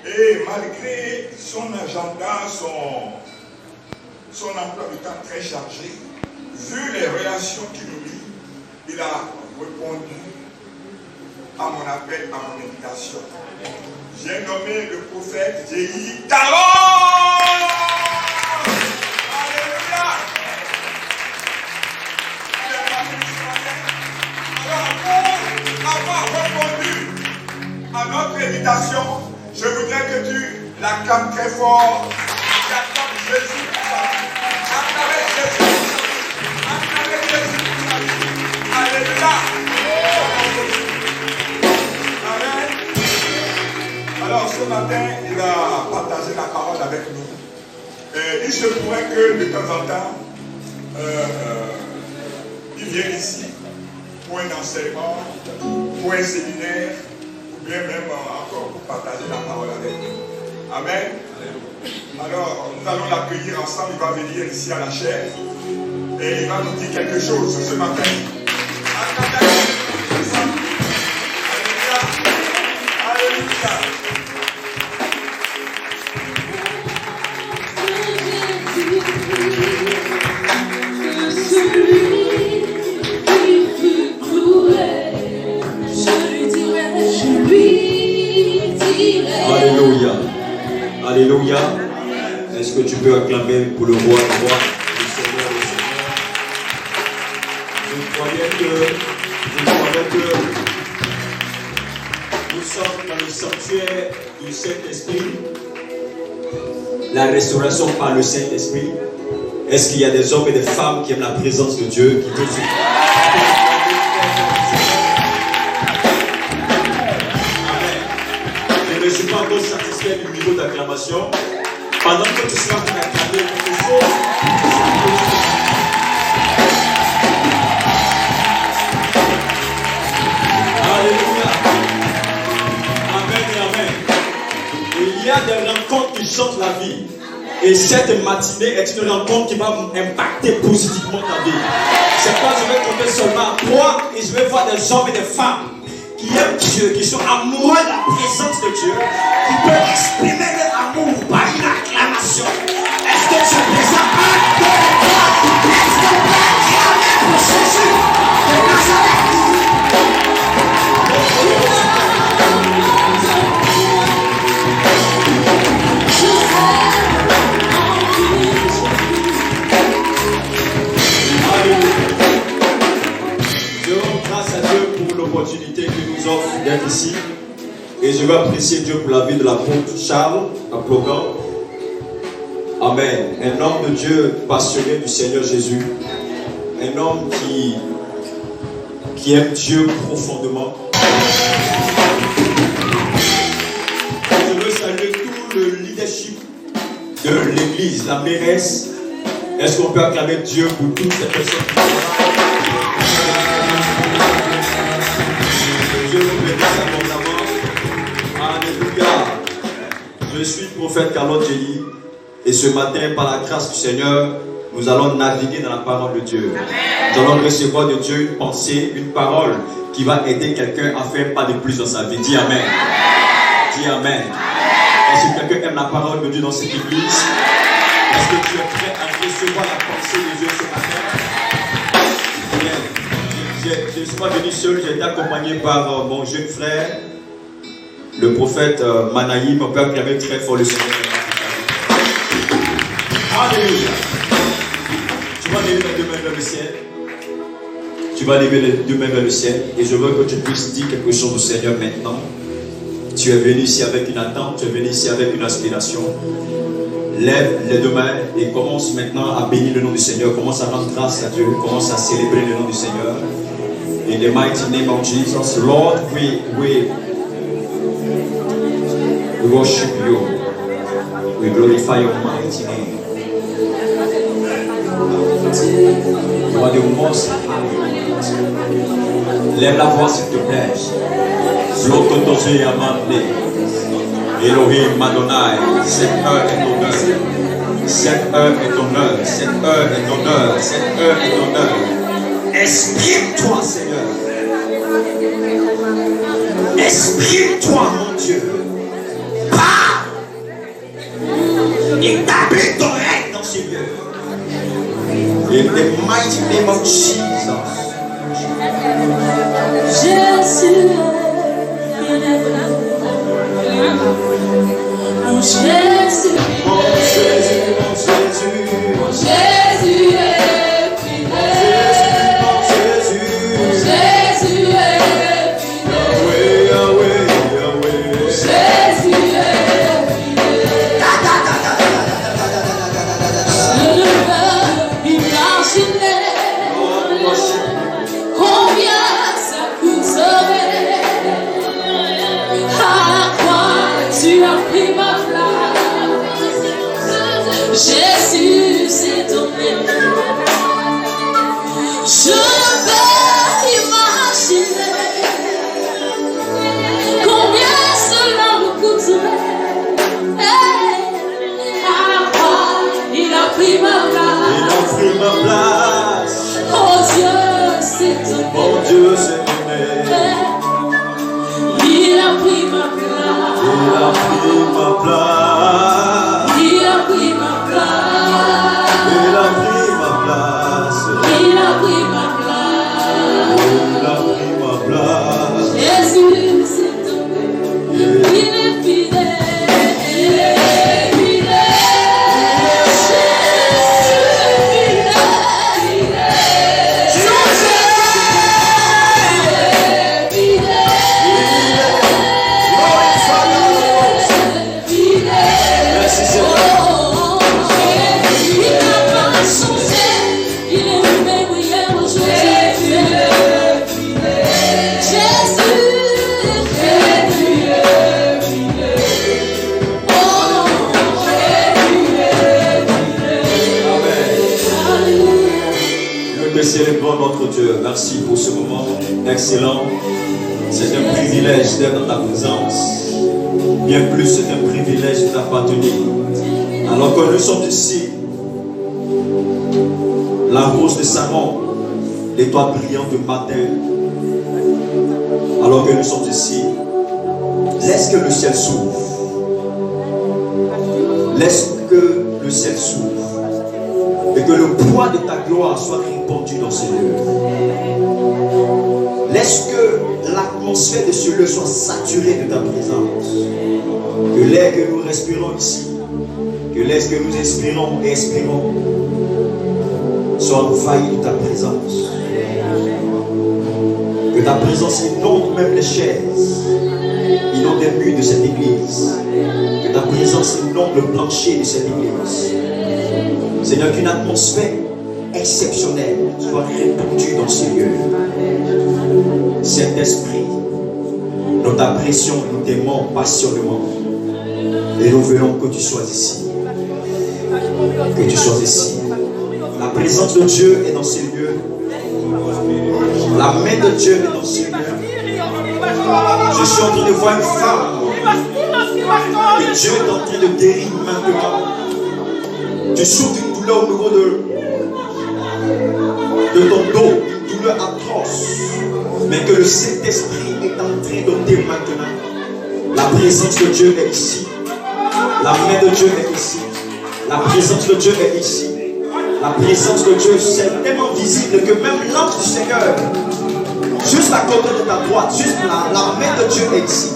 Et malgré son agenda, son emploi du temps très chargé, vu les relations qu'il nous lie, il a répondu à mon appel, à mon invitation. J'ai nommé le prophète Jéhi Talon. Alléluia. Alors, pour avoir répondu à notre invitation, je voudrais que tu l'acclames très fort. Tu acclames Jésus pour sa vie. Acclamez Jésus pour sa vie. Acclamez Jésus pour sa vie. Alléluia. Amen. Alors ce matin, il a partagé la parole avec nous. Il se pourrait que de temps en temps, il vienne ici pour un enseignement, pour un séminaire, ou bien même encore pour partager la parole avec nous. Amen. Alors, nous allons l'accueillir ensemble. Il va venir ici à la chaire et il va nous dire quelque chose ce matin. Alléluia. Alléluia. Alléluia. Alléluia. Est-ce que tu peux acclamer pour le roi, le roi, le Seigneur, le Seigneur? Je croyais que nous sommes dans le sanctuaire du Saint-Esprit. La restauration par le Saint-Esprit. Est-ce qu'il y a des hommes et des femmes qui aiment la présence de Dieu, qui peuvent se... Je ne suis pas encore satisfait du niveau d'acclamation. Pendant que tu seras en train d'acclamer quelque chose, alléluia. Amen et amen. Il y a des rencontres qui changent la vie. Et cette matinée est une rencontre qui va impacter positivement ta vie. C'est pas je vais compter seulement à toi et je vais voir des hommes et des femmes qui aiment Dieu, qui sont amoureux de la présence de Dieu, qui peuvent exprimer leur amour par une acclamation. Est-ce que tu es présent? Est-ce que tu es acclamé pour Jésus de Nazareth? Je rends grâce à Dieu pour l'opportunité qu'il nous offre d'être ici. Et je veux apprécier Dieu pour la vie de l'apôtre Charles, applaudant. Amen. Un homme de Dieu passionné du Seigneur Jésus. Un homme qui aime Dieu profondément. Je veux saluer tout le leadership de l'église, la mairesse. Est-ce qu'on peut acclamer Dieu pour toutes ces personnes qui sont là? Dieu vous bénisse abondamment. Alléluia. Je suis le prophète Carlos Jéhi. Et ce matin, par la grâce du Seigneur, nous allons naviguer dans la parole de Dieu. Nous allons recevoir de Dieu une pensée, une parole qui va aider quelqu'un à faire pas de plus dans sa vie. Dis Amen. Dis Amen. Est-ce que quelqu'un aime la parole de Dieu dans cette église? Est-ce que tu es prêt à recevoir la pensée de Dieu ce matin? Je ne suis pas venu seul, j'ai été accompagné par mon jeune frère, le prophète Manaïm. On peut acclamer très fort le Seigneur. Alléluia. Tu vas lever les deux mains vers le ciel. Tu vas lever les deux mains vers le ciel. Et je veux que tu puisses dire quelque chose au Seigneur maintenant. Tu es venu ici avec une attente, tu es venu ici avec une aspiration. Lève les deux mains et commence maintenant à bénir le nom du Seigneur. Commence à rendre grâce à Dieu. Commence à célébrer le nom du Seigneur. In the mighty name of Jesus, Lord, we worship you. We glorify your mighty name. You are the most high. Lève la voix s'il te plaît. Slototosi amande. Elohim Adonai. Cette heure est ton heure. Cette heure est ton heure. Cette heure est ton heure. Cette heure est ton heure. Exprime-toi, Seigneur. Exprime-toi, mon Dieu. Parle. mighty name of Jesus. Jésus, mon Jésus, Mon Jésus, mon Jésus, mon Jésus est fidèle. mon Jésus, Jésus est fidèle. Yahweh, Yahweh. Jésus est fidèle. Je ne peux imaginer combien ça coûterait. À quoi tu as pris ma place. Jésus, c'est ton nom. Je ne peux imaginer combien cela me coûterait. À quoi il a pris ma place. Il a pris ma place. Oh Dieu, c'est ton nom. Mon Dieu, c'est aimé. Il a pris ma place. Il a pris ma place. Il a pris ma place. Il a pris ma place. Il a pris ma place. Il a pris ma place. Jésus, c'est ton nom. Il est fidèle. Il est fidèle. Jésus est fidèle. Son Jésus est fidèle. Merci Seigneur. Il n'a pas changé. Il est le même hier, aujourd'hui. Jésus est fidèle. Oh, Jésus est fidèle. Alléluia. Nous te célébrons notre Dieu. Merci pour ce moment excellent. C'est un privilège d'être dans ta présence. Bien plus, c'est un privilège de t'appartenir. Alors que nous sommes ici, la rose de Saron, l'étoile brillante du matin. Alors que nous sommes ici, laisse que le ciel s'ouvre. Laisse que le ciel s'ouvre. Et que le poids de ta gloire soit répandu dans ce lieu. Laisse que l'atmosphère de ce lieu soit saturée de ta présence. Que l'air que nous respirons ici, que l'air que nous inspirons et expirons, soit envahi de ta présence. Que ta présence inonde même les chaises, inonde les murs de cette église. Que ta présence inonde le plancher de cette église. Seigneur, qu'une atmosphère exceptionnelle soit répandue dans ce lieu. Saint-Esprit, nous t'apprécions, nous t'aimons passionnément. Et nous voulons que tu sois ici. Que tu sois ici. La présence de Dieu est dans ce lieu. La main de Dieu est dans ce lieu. Je suis en train de voir une femme que Dieu est en train de guérir maintenant. Tu souffres d'une douleur au niveau de ton dos, une douleur atroce. Mais que le Saint-Esprit est en train d'ôter maintenant. La présence de Dieu est ici. La main de Dieu est ici. La présence de Dieu est ici. La présence de Dieu, c'est tellement visible que même l'ange du Seigneur, juste à côté de ta droite, juste là, la main de Dieu est ici.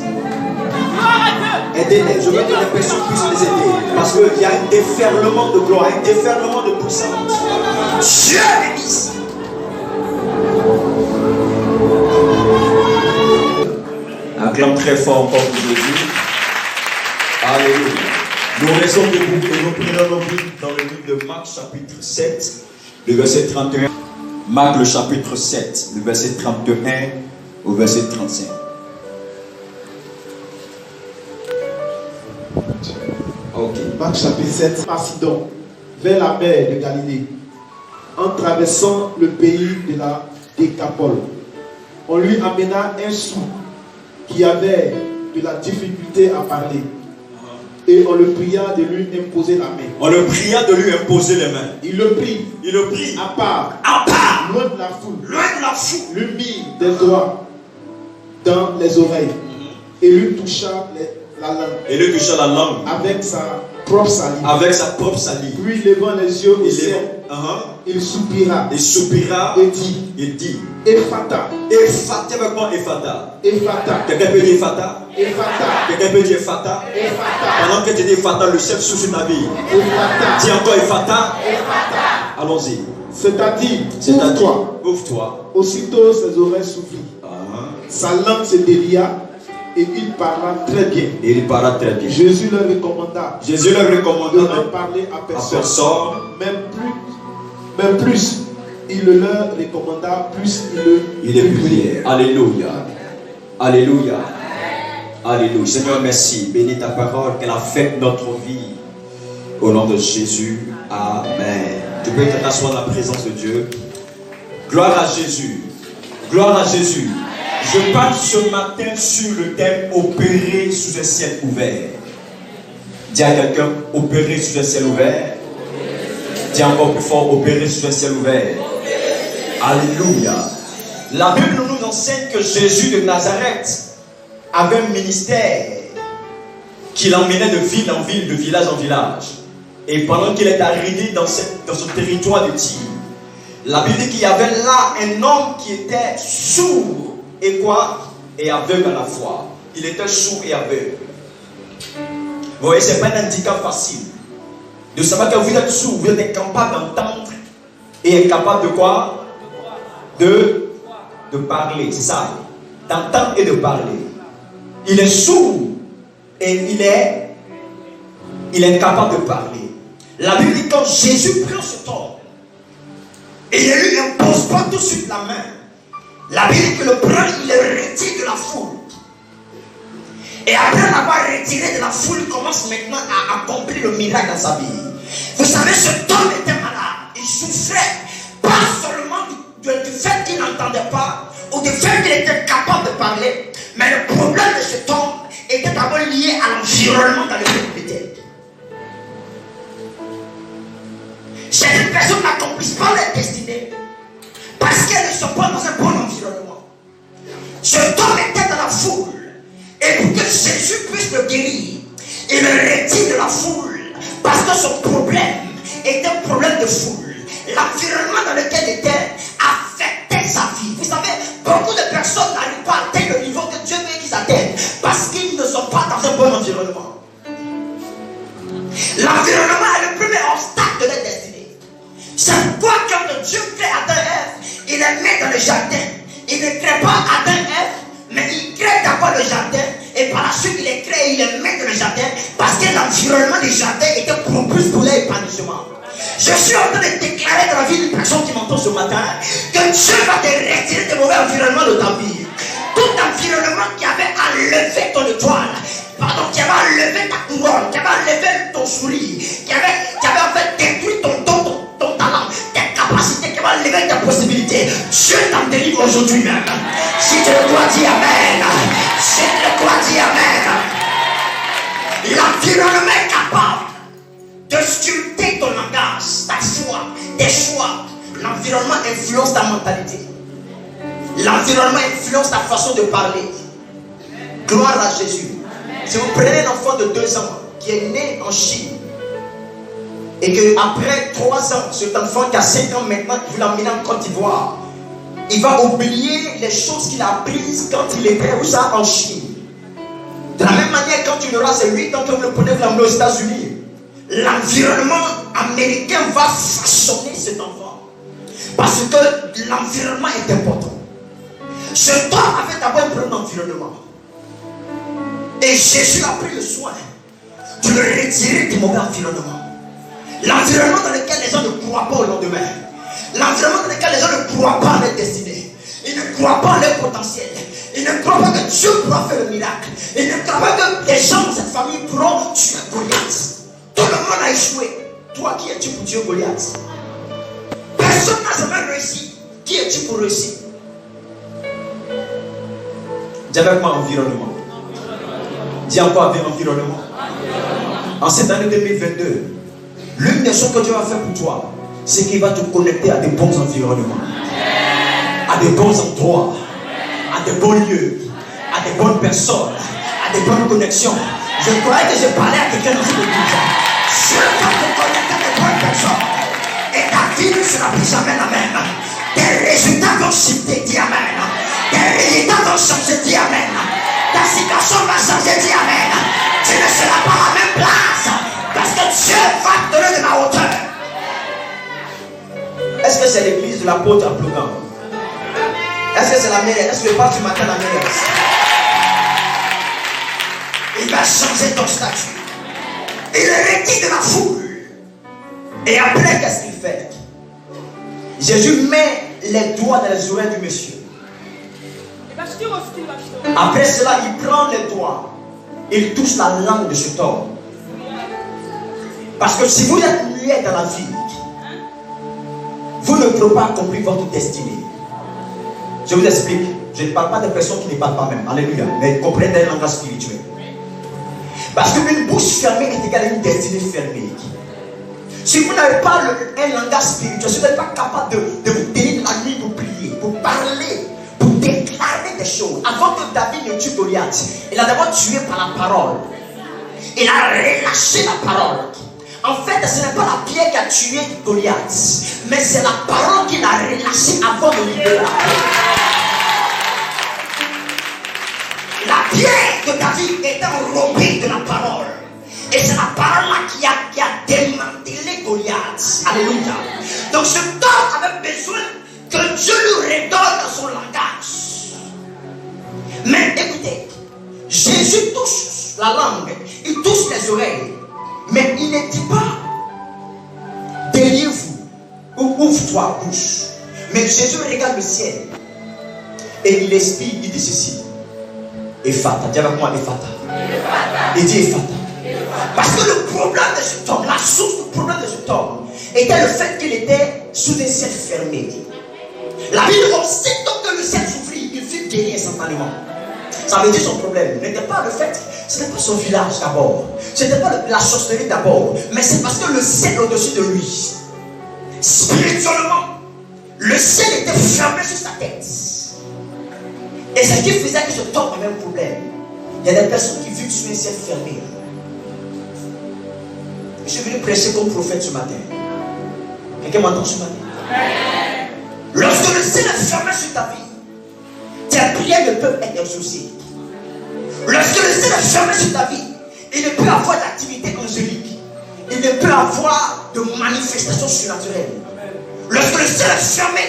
Aidez-les, je veux que les personnes puissent les aider. Parce qu'il y a un déferlement de gloire, un déferlement de puissance. Dieu est ici. Acclame très fort encore pour Jésus. Alléluia. Nous restons debout et nous prenons nos Bibles dans le livre de Marc chapitre 7, le verset 31. Marc le chapitre 7, le verset 31 au verset 35. Ok. Marc chapitre 7, par Sidon, vers la mer de Galilée, en traversant le pays de la Décapole. On lui amena un sourd qui avait de la difficulté à parler. Et on le pria de lui imposer la main. On le pria de lui imposer les mains. Il le prit. Il le prit à part. Loin de la foule. Loin de la foule. Lui mit des doigts dans les oreilles. Et lui toucha la langue. Et lui toucha la langue. Avec sa propre salive. Avec sa propre salive. Puis levant les yeux au ciel, il soupira. Il soupira. Et dit. Il dit. Ephata. Ephata. Avec quoi Ephata? Ephata. Quelqu'un peut dire Ephata? Ephata. Quelqu'un peut dire Ephata? Ephata. Pendant que tu dis Ephata, le chef souffle sur ta vie. Ephata. Dis encore Ephata. Ephata. Allons-y. C'est-à-dire, ouvre-toi. Ouvre-toi. Aussitôt ses oreilles s'ouvrirent. Sa langue se délia et il parla très bien. Et il parla très bien. Jésus leur recommanda. Jésus leur recommanda de ne parler à personne. Même plus, il leur recommanda, plus il le priait. Alléluia. Alléluia. Alléluia. Seigneur, merci. Bénis ta parole, qu'elle affecte notre vie. Au nom de Jésus. Amen. Tu peux te rasseoir dans la présence de Dieu. Gloire à Jésus. Gloire à Jésus. Je parle ce matin sur le thème opérer sous un ciel ouvert. Dis à quelqu'un, opérer sous un ciel ouvert. Dis encore plus fort, opérer sous un ciel ouvert. Alléluia. La Bible nous enseigne que Jésus de Nazareth avait un ministère qui l'emmenait de ville en ville, de village en village. Et pendant qu'il est arrivé dans ce territoire de Tyr, la Bible dit qu'il y avait là un homme qui était sourd et quoi? Et aveugle à la fois. Il était sourd et aveugle. Vous voyez, ce n'est pas un handicap facile. De savoir que vous êtes sourd, vous êtes incapable d'entendre et incapable de quoi? De parler, c'est ça. D'entendre et de parler. Il est sourd et il est incapable de parler. La Bible dit quand Jésus prend ce homme et il ne lui impose pas tout de suite la main. La Bible dit que le prend, il le retire de la foule. Et après l'avoir retiré de la foule, il commence maintenant à accomplir le miracle dans sa vie. Vous savez, cet homme était malade. Il souffrait pas seulement du fait qu'il n'entendait pas ou du fait qu'il était capable de parler, mais le problème de cet homme était d'abord lié à l'environnement dans lequel il était. Certaines personnes n'accomplissent pas leur destinée parce qu'elles ne sont pas dans un bon environnement. Cet homme était dans la foule. Et pour que Jésus puisse le guérir, il le retire de la foule. Parce que son problème était un problème de foule. L'environnement dans lequel il était affectait sa vie. Vous savez, beaucoup de personnes n'arrivent pas à atteindre le niveau que Dieu veut qu'ils atteignent. Parce qu'ils ne sont pas dans un bon environnement. L'environnement est le premier obstacle de leur destinée. C'est pourquoi quand Dieu crée Adam et Ève, il les met dans le jardin. Il ne crée pas Adam et Ève, mais il crée d'abord le jardin et par la suite il les crée et il les met dans le jardin parce que l'environnement du jardin était propice pour leur épanouissement. Je suis en train de déclarer dans la vie d'une personne qui m'entend ce matin que Dieu va te retirer des mauvais environnements de ta vie. Tout environnement qui avait enlevé ton étoile, pardon, qui avait enlevé ta couronne, qui avait enlevé ton sourire, qui avait en fait détruit ton talent, tes capacités, qui avait enlevé tes possibilités. Dieu t'en délivre aujourd'hui même. Si tu le crois, dis Amen. Si tu le crois, dis Amen. L'environnement est capable de sculpter ton langage, ta foi, tes choix. L'environnement influence ta mentalité. L'environnement influence ta façon de parler. Gloire à Jésus. Si vous prenez un enfant de 2 ans qui est né en Chine et qu'après 3 ans, cet enfant qui a 5 ans maintenant, vous l'amenez en Côte d'Ivoire, il va oublier les choses qu'il a apprises quand il était où ça en Chine. De la même manière, quand il aura ses 8 ans, que vous le prenez, vous l'amenez aux États-Unis, l'environnement américain va façonner cet enfant. Parce que l'environnement est important. Cet homme avait d'abord un problème d'environnement. Et Jésus a pris le soin de le retirer du mauvais environnement. L'environnement dans lequel les gens ne croient pas au lendemain. L'environnement dans lequel les gens ne croient pas à leur destinée. Ils ne croient pas à leur potentiel. Ils ne croient pas que Dieu pourra faire le miracle. Ils ne croient pas que les gens de cette famille pourront tuer Goliath. Tout le monde a échoué. Toi, qui es-tu pour tuer Goliath? Personne n'a jamais réussi. Qui es-tu pour réussir? Dis avec moi environnement. Dis encore avec environnement. En cette année 2022, l'une des choses que Dieu va faire pour toi, c'est qu'il va te connecter à des bons environnements, à des bons endroits, à des bons lieux, à des bonnes personnes, à des bonnes connexions. Je croyais que je parlais à quelqu'un dans cette église. shifter, dis Amen. Tes résultats vont changer, dis Amen. Ta situation va changer, dis Amen. Tu ne seras pas à la même place parce que Dieu va te donner de la hauteur. Est-ce que c'est l'église de l'apôtre à Plougan? Est-ce que c'est la meilleure? Est-ce que je parle du matin la meilleure? Il va changer ton statut. Il est requis de la foule. Et après, qu'est-ce qu'il fait? Jésus met les doigts dans les oreilles du monsieur. Après cela, il prend les doigts. Il touche la langue de cet homme. Parce que si vous êtes muet dans la vie, vous ne pouvez pas accomplir votre destinée. Je vous explique. Je ne parle pas de personnes qui ne parlent pas même. Alléluia. Mais comprenez un langage spirituel. Parce qu'une bouche fermée est égale à une destinée fermée. Si vous n'avez pas un langage spirituel, si vous n'êtes pas capable de vous tenir la nuit pour prier, pour parler, pour déclarer des choses. Avant que David ne tue Goliath, il a d'abord tué par la parole. Il a relâché la parole. En fait, ce n'est pas la pierre qui a tué Goliath, mais c'est la parole qu'il a relâchée avant de libérer la pierre. La pierre de David était enrobée de la parole. Et c'est la parole là qui a démantelé Goliath. Alléluia. Donc ce homme avait besoin que Dieu lui redonne son langage. Mais écoutez, Jésus touche la langue, il touche les oreilles. Mais il ne dit pas déliez-vous ou ouvre-toi bouche. Mais Jésus regarde le ciel et il expire, il dit ceci. Ephata, dis avec moi Ephata. Il dit Ephata. Parce que le problème de cet homme, la source du problème de cet homme, était le fait qu'il était sous un ciel fermé. La Bible, aussitôt que le ciel s'ouvrit, il fut guéri instantanément. Ça veut dire son problème n'était pas le fait, ce n'était pas son village d'abord, ce n'était pas la sorcellerie d'abord, mais c'est parce que le ciel est au-dessus de lui. Spirituellement, le ciel était fermé sur sa tête. Et ce qui faisait que cet homme avait un problème. Il y a des personnes qui vivent sur un ciel fermé. Je suis venu prêcher comme prophète ce matin. Quelqu'un m'entend ce matin? Lorsque le ciel est fermé sur ta vie, tes prières ne peuvent être exaucées. Lorsque le ciel est fermé sur ta vie, il ne peut avoir d'activité angélique. Il ne peut avoir de manifestation surnaturelle. Lorsque le ciel est fermé,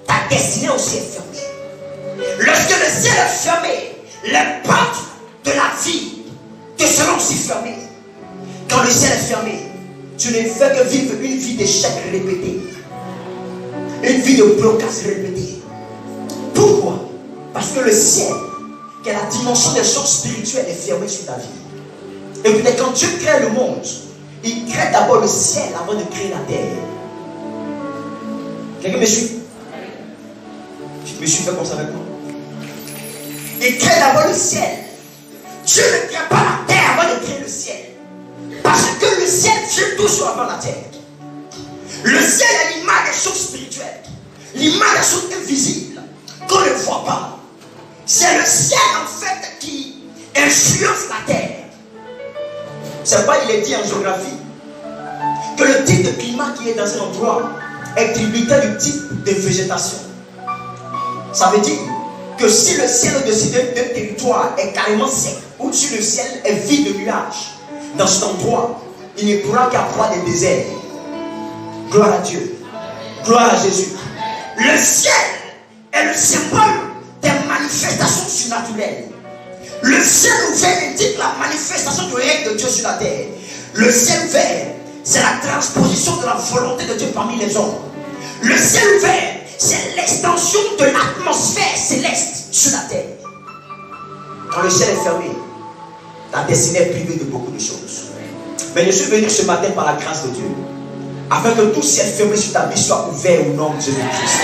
ta destinée aussi est fermée. Lorsque le ciel est fermé, les portes de la vie te seront aussi fermées. Quand le ciel est fermé, tu ne fais que vivre une vie d'échec répété. Une vie de blocage répété. Pourquoi? Parce que le ciel, qui est la dimension des choses spirituelles, est fermé sur ta vie. Et peut-être quand Dieu crée le monde, il crée d'abord le ciel avant de créer la terre. Quelqu'un me suit? Tu me suis fait comme ça avec moi? Il crée d'abord le ciel. Dieu ne crée pas la terre avant de créer le ciel. Parce que le ciel vient toujours avant la terre. Le ciel est l'image des choses spirituelles. L'image des choses invisibles qu'on ne voit pas. C'est le ciel en fait qui influence la terre. C'est pas, il est dit en géographie que le type de climat qui est dans un endroit est tributaire du type de végétation. Ça veut dire que si le ciel au-dessus d'un territoire est carrément sec, au-dessus du ciel est vide de nuages, dans cet endroit, il ne pourra qu'avoir des déserts. Gloire à Dieu. Gloire à Jésus. Le ciel est le symbole des manifestations surnaturelles. Le ciel ouvert indique la manifestation du règne de Dieu sur la terre. Le ciel ouvert, c'est la transposition de la volonté de Dieu parmi les hommes. Le ciel ouvert, c'est l'extension de l'atmosphère céleste sur la terre. Quand le ciel est fermé, ta destinée est privée de beaucoup de choses. Mais je suis venu ce matin par la grâce de Dieu, afin que tout ciel fermé sur ta vie soit ouvert au nom de Jésus-Christ.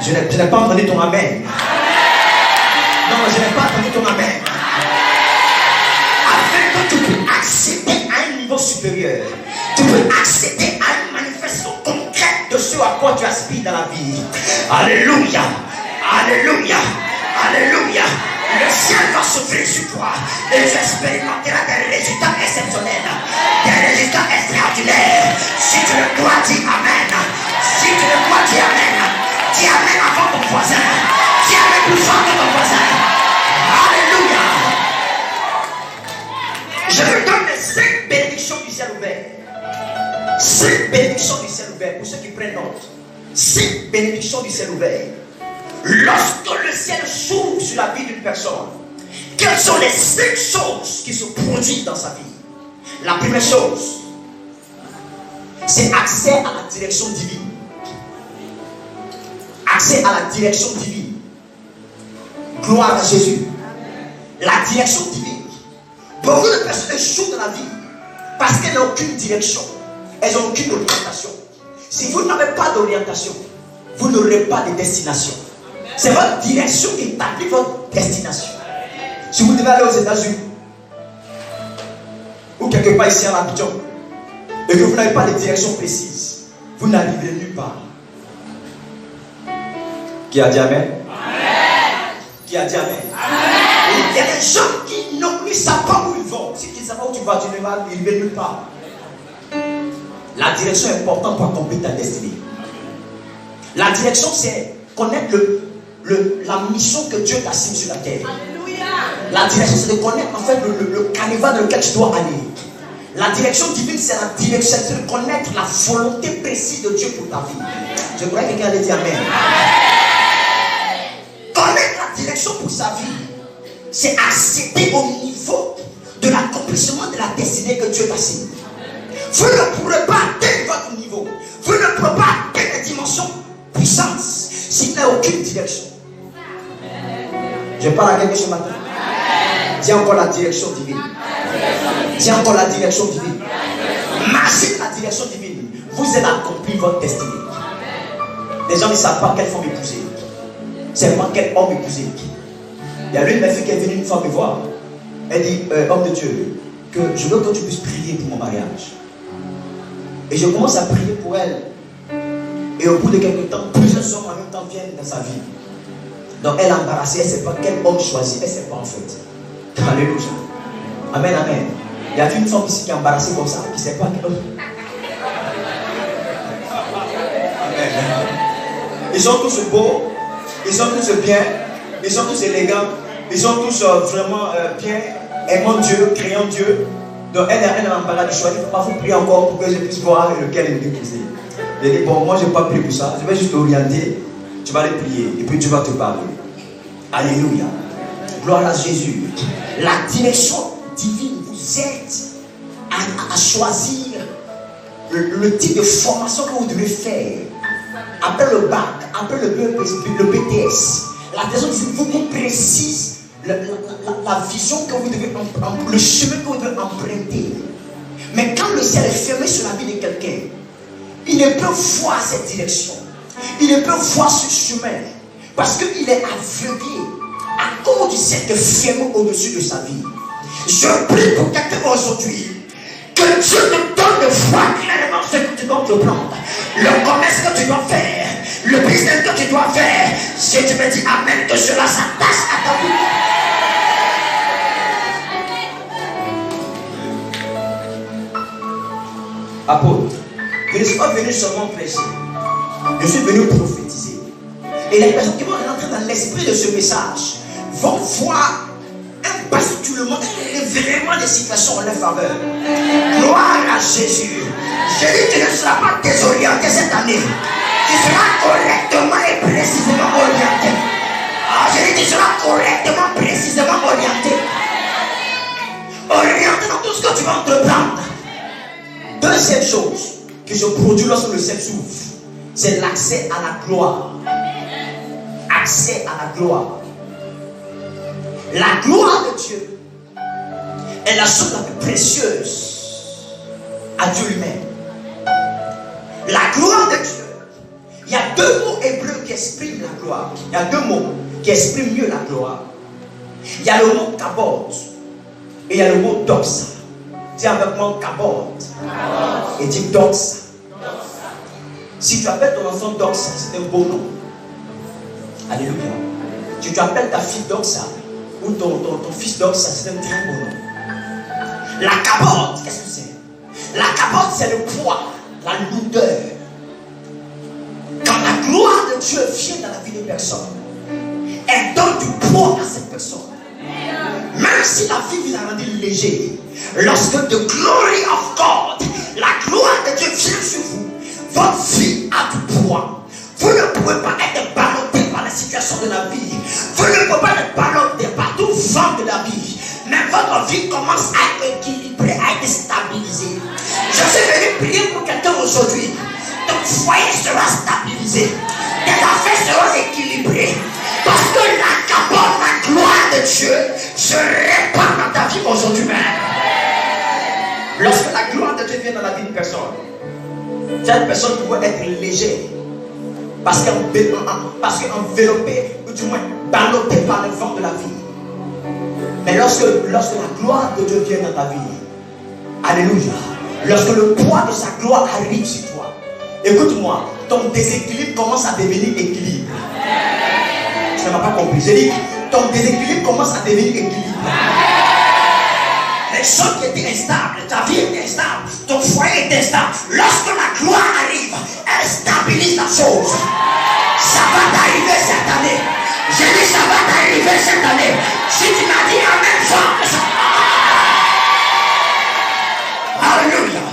Je n'ai pas entendu ton amen. Non, je n'ai pas entendu ton amen. Afin que tu puisses accéder à un niveau supérieur, tu peux accéder à une manifestation concrète de ce à quoi tu aspires dans la vie. Alléluia, alléluia, alléluia. Le ciel va s'ouvrir sur toi et tu expérimenteras des résultats exceptionnels, des résultats extraordinaires. Si tu le crois, dis Amen. Si tu le crois, dis Amen. Dis Amen. Je vous donne les 5 bénédictions du ciel ouvert. 5 bénédictions du ciel ouvert, pour ceux qui prennent note. 5 bénédictions du ciel ouvert. Lorsque le ciel s'ouvre sur la vie d'une personne, quelles sont les 5 choses qui se produisent dans sa vie? La première chose, c'est accès à la direction divine. Accès à la direction divine. Gloire à Jésus. La direction divine. Beaucoup de personnes échouent dans la vie parce qu'elles n'ont aucune direction. Elles n'ont aucune orientation. Si vous n'avez pas d'orientation, vous n'aurez pas de destination. C'est votre direction qui établit votre destination. Si vous devez aller aux États-Unis ou quelque part ici à l'Abidjan et que vous n'avez pas de direction précise, vous n'arriverez nulle part. Qui a dit Amen? Qui a dit Amen? Il y a des gens qui ne savent pas où ils vont. Si tu ne sais pas où tu vas, tu ne vas arriver nulle part. La direction est importante pour accomplir ta destinée. La direction, c'est connaître la mission que Dieu t'assigne sur la terre. La direction, c'est de connaître en fait le canevas dans lequel tu dois aller. La direction divine, c'est la direction, c'est de connaître la volonté précise de Dieu pour ta vie. Je crois que quelqu'un allait dire Amen. Connaître la direction pour sa vie, c'est accéder au niveau de l'accomplissement de la destinée que Dieu t'assigne. Vous ne pourrez pas atteindre votre niveau. Vous ne pourrez pas atteindre les dimensions puissance s'il n'y a aucune direction. Je parle à quelqu'un ce matin. Dis encore la direction divine. Dis encore la direction divine. Marchez dans la direction divine. Vous allez accomplir votre destinée. Les gens ne savent pas quelle femme épouser. C'est pas quel homme épouser. Il y a l'une de mes filles qui est venue une fois me voir. Elle dit, homme de Dieu, que je veux que tu puisses prier pour mon mariage. Et je commence à prier pour elle. Et au bout de quelques temps, plusieurs hommes en même temps viennent dans sa vie. Donc elle est embarrassée, elle ne sait pas quel homme choisir, elle ne sait pas en fait. Alléluia. Amen, amen. Il y a une femme ici qui est embarrassée comme ça, qui ne sait pas quel homme. Amen. Ils sont tous beaux, ils sont tous bien, ils sont tous élégants, ils sont tous vraiment bien, aimant Dieu, créant Dieu. Donc elle est embarrassée du choix. Il ne faut pas vous prier encore pour que je puisse voir lequel est le déposer. Elle dit, bon, moi je n'ai pas prié pour ça, je vais juste t'orienter, tu vas aller prier et puis tu vas te parler. Alléluia. Gloire à Jésus. La direction divine vous aide à choisir le type de formation que vous devez faire. Après le bac, après le BTS, la direction divine vous précise la vision que vous devez emprunter, le chemin que vous devez emprunter. Mais quand le ciel est fermé sur la vie de quelqu'un, il ne peut voir cette direction. Il ne peut voir ce chemin. Parce qu'il est aveuglé à cause du ciel qui est fermé au-dessus de sa vie. Je prie pour quelqu'un aujourd'hui. Que Dieu te donne de voir clairement ce que tu dois te prendre. Le commerce que tu dois faire. Le business que tu dois faire. Si tu me dis Amen, que cela s'attache à ta vie. Apôtre, je ne suis pas venu seulement prêcher. Je suis venu prophétiser. Et les personnes qui vont rentrer dans l'esprit de ce message vont voir un basculement, un revirement des situations en leur faveur. Gloire à Jésus. Je dis, tu ne seras pas désorienté cette année. Tu seras correctement et précisément orienté. Je dis, tu seras correctement, précisément orienté. Orienté dans tout ce que tu vas entreprendre. Deuxième chose qui se produit lorsque le ciel s'ouvre, c'est l'accès à la gloire. Accès à la gloire. La gloire de Dieu est la chose la plus précieuse à Dieu lui-même. La gloire de Dieu. Il y a deux mots hébreux qui expriment la gloire. Il y a deux mots qui expriment mieux la gloire. Il y a le mot kabod et il y a le mot doxa. Dis avec moi kabod et dis doxa. Si tu appelles ton enfant doxa, c'est un beau nom. Alléluia. Si tu appelles ta fille doxa ou ton fils doxa, c'est un très beau nom. La kabod, qu'est-ce que c'est? La kabod, c'est le poids, la lourdeur. Quand la gloire de Dieu vient dans la vie des personnes, elle donne du poids à cette personne. Même si la vie vous a rendu léger, Lorsque the glory of God, la gloire de Dieu vient sur vous, votre vie a du poids. Vous ne pouvez pas être ballotté par les situations de la vie. Vous ne pouvez pas être ballotté par tout vent de la vie. Mais votre vie commence à être équilibrée, à être stabilisée. Je suis venu prier pour quelqu'un aujourd'hui. Ton foyer sera stabilisé. Tes affaires seront équilibrées. Parce que la gloire de Dieu se répand dans ta vie aujourd'hui même. Lorsque la gloire de Dieu vient dans la vie d'une personne, cette personne doit être légère. Parce qu'enveloppée, ou du moins ballottée par le vent de la vie. Mais lorsque la gloire de Dieu vient dans ta vie, alléluia, lorsque le poids de sa gloire arrive sur toi, écoute-moi, ton déséquilibre commence à devenir équilibre. Tu ne m'as pas compris. J'ai dit, ton déséquilibre commence à devenir équilibre. Les choses qui étaient instables, ta vie est instable, ton foyer est instable. Lorsque la gloire arrive, elle stabilise la chose. Ça va t'arriver cette année. J'ai dit, ça va t'arriver cette année. Si tu m'as dit en même temps, alléluia.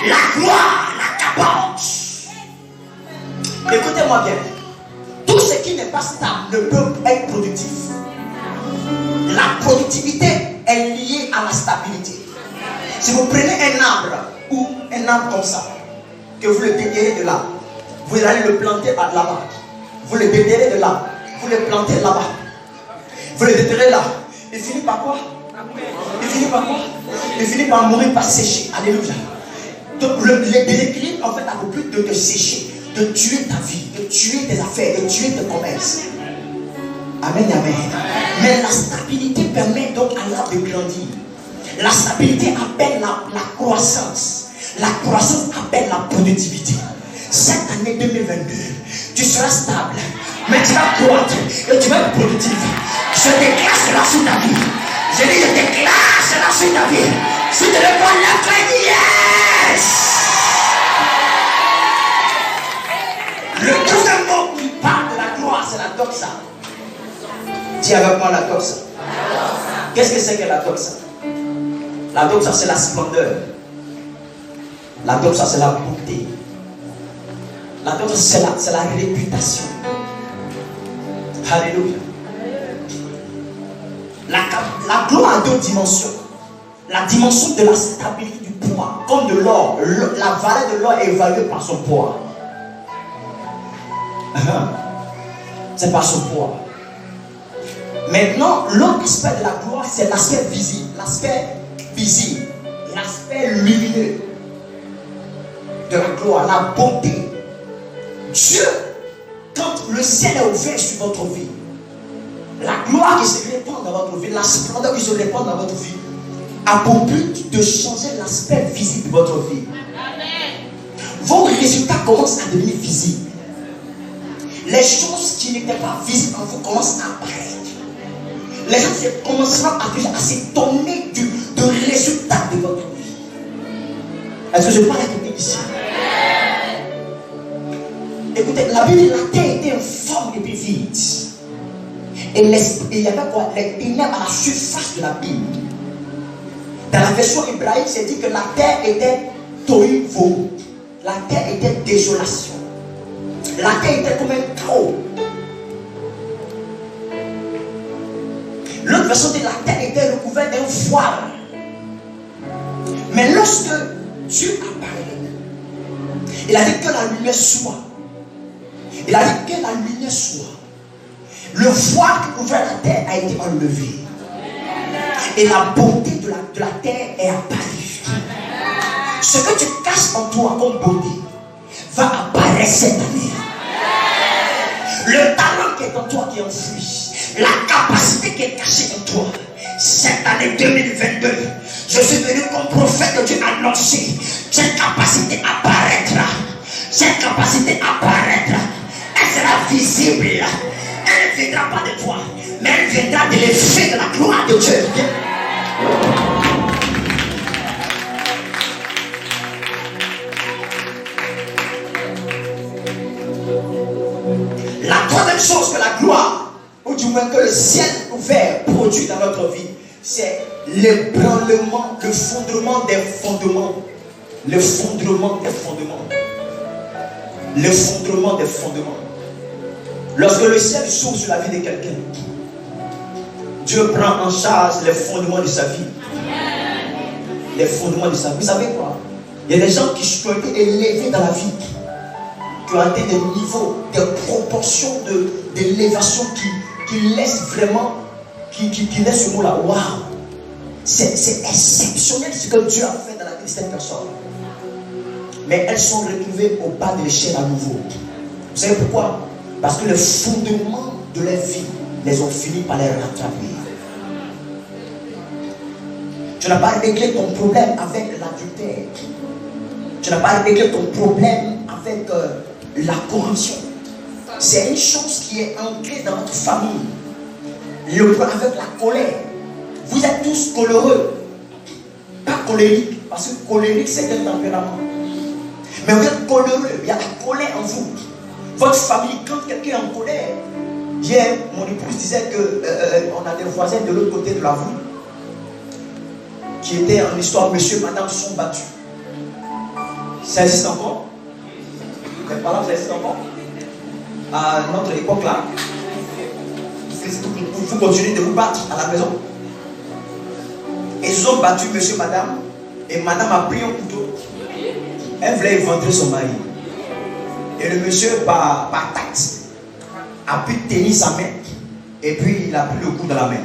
La gloire, la capote. Écoutez-moi bien. Tout ce qui n'est pas stable ne peut être productif. La productivité est liée à la stabilité. Si vous prenez un arbre ou un arbre comme ça, que vous le déterrez de là, vous allez le planter là-bas. Vous le déterrez de là, vous le plantez là-bas. Vous le déterrez là. Il finit par quoi? Il finit par quoi? Il finit par mourir, par sécher. Alléluia. Donc le déséquilibre en fait a pour but de te sécher, de tuer ta vie, de tuer tes affaires, de tuer tes commerces. Amen, amen. Mais la stabilité permet donc à l'arbre de grandir. La stabilité appelle la croissance. La croissance appelle la productivité. Cette année 2022, tu seras stable, mais tu vas croître et tu vas être productif. Je déclare cela sur ta vie. Je dis, je déclare cela sur ta vie. Si tu le vois, lève-toi, yes! Le deuxième mot qui parle de la gloire, c'est la doxa. Dis avec moi la doxa. Qu'est-ce que c'est que la doxa? La doxa, c'est la splendeur. La doxa, c'est la beauté. La doxa, c'est la réputation. Alléluia. La gloire a deux dimensions. La dimension de la stabilité du poids, comme de l'or. La valeur de l'or est évaluée par son poids. C'est par son poids. Maintenant, l'autre aspect de la gloire, c'est l'aspect visible. L'aspect lumineux de la gloire, la bonté. Dieu, quand le ciel est ouvert sur votre vie, la gloire qui se répand dans votre vie, la splendeur qui se répand dans votre vie, a pour but de changer l'aspect visible de votre vie. Vos résultats commencent à devenir visibles. Les choses qui n'étaient pas visibles en vous commencent à apparaître. Les gens commenceront à s'étonner du résultat de votre vie. Est-ce que je parle à quelqu'un ici? Écoutez, la Bible dit la terre était informe et puis vide. Et il y avait quoi? Les ténèbres à la surface de la Bible. Dans la version hébraïque, c'est dit que la terre était tohu vohu. La terre était désolation. La terre était comme un chaos. L'autre version dit que la terre était recouverte d'un voile. Mais lorsque Dieu apparaît, il a dit que la lumière soit. Il a dit que la lumière soit. Le voile qui couvrait la terre a été enlevé. Et la beauté de la terre est apparue. Ce que tu caches en toi comme beauté va apparaître cette année. Le talent qui est en toi qui est enfoui, la capacité qui est cachée en toi, cette année 2022, je suis venu comme prophète de Dieu annoncer, cette capacité apparaîtra. Cette capacité apparaîtra. Elle sera visible. Elle ne viendra pas de toi, mais elle viendra de l'effet de la gloire de Dieu. La troisième chose que la gloire, ou du moins que le ciel ouvert produit dans notre vie, c'est l'ébranlement, le fondement des fondements. Le fondement des fondements. Le fondement des fondements. Lorsque le ciel s'ouvre sur la vie de quelqu'un, Dieu prend en charge les fondements de sa vie. Les fondements de sa vie. Vous savez quoi? Il y a des gens qui ont été élevés dans la vie, qui ont atteint des niveaux, des proportions d'élévation qui laissent vraiment, qui laissent ce mot-là. Waouh! C'est exceptionnel ce que Dieu a fait dans la vie de cette personne. Mais elles sont retrouvées au bas de l'échelle à nouveau. Vous savez pourquoi? Parce que les fondements de leur vie les ont fini par les rattraper. Tu n'as pas réglé ton problème avec l'adultère. Tu n'as pas réglé ton problème avec la corruption. C'est une chose qui est ancrée dans notre famille. Le problème avec la colère. Vous êtes tous coléreux. Pas colérique. Parce que colérique, c'est un tempérament. Mais vous êtes coléreux. Il y a la colère en vous. Votre famille, quand quelqu'un est en colère. Hier, mon épouse disait qu'on a des voisins de l'autre côté de la rue qui étaient en histoire, monsieur et madame sont battus. Ça existe encore? Vous êtes pas là, ça existe encore? À notre époque là, vous continuez de vous battre à la maison. Ils ont battu monsieur et madame, et madame a pris un couteau. Elle voulait éventrer son mari. Et le monsieur, par tact, a pu tenir sa main, et puis il a pris le coup dans la main.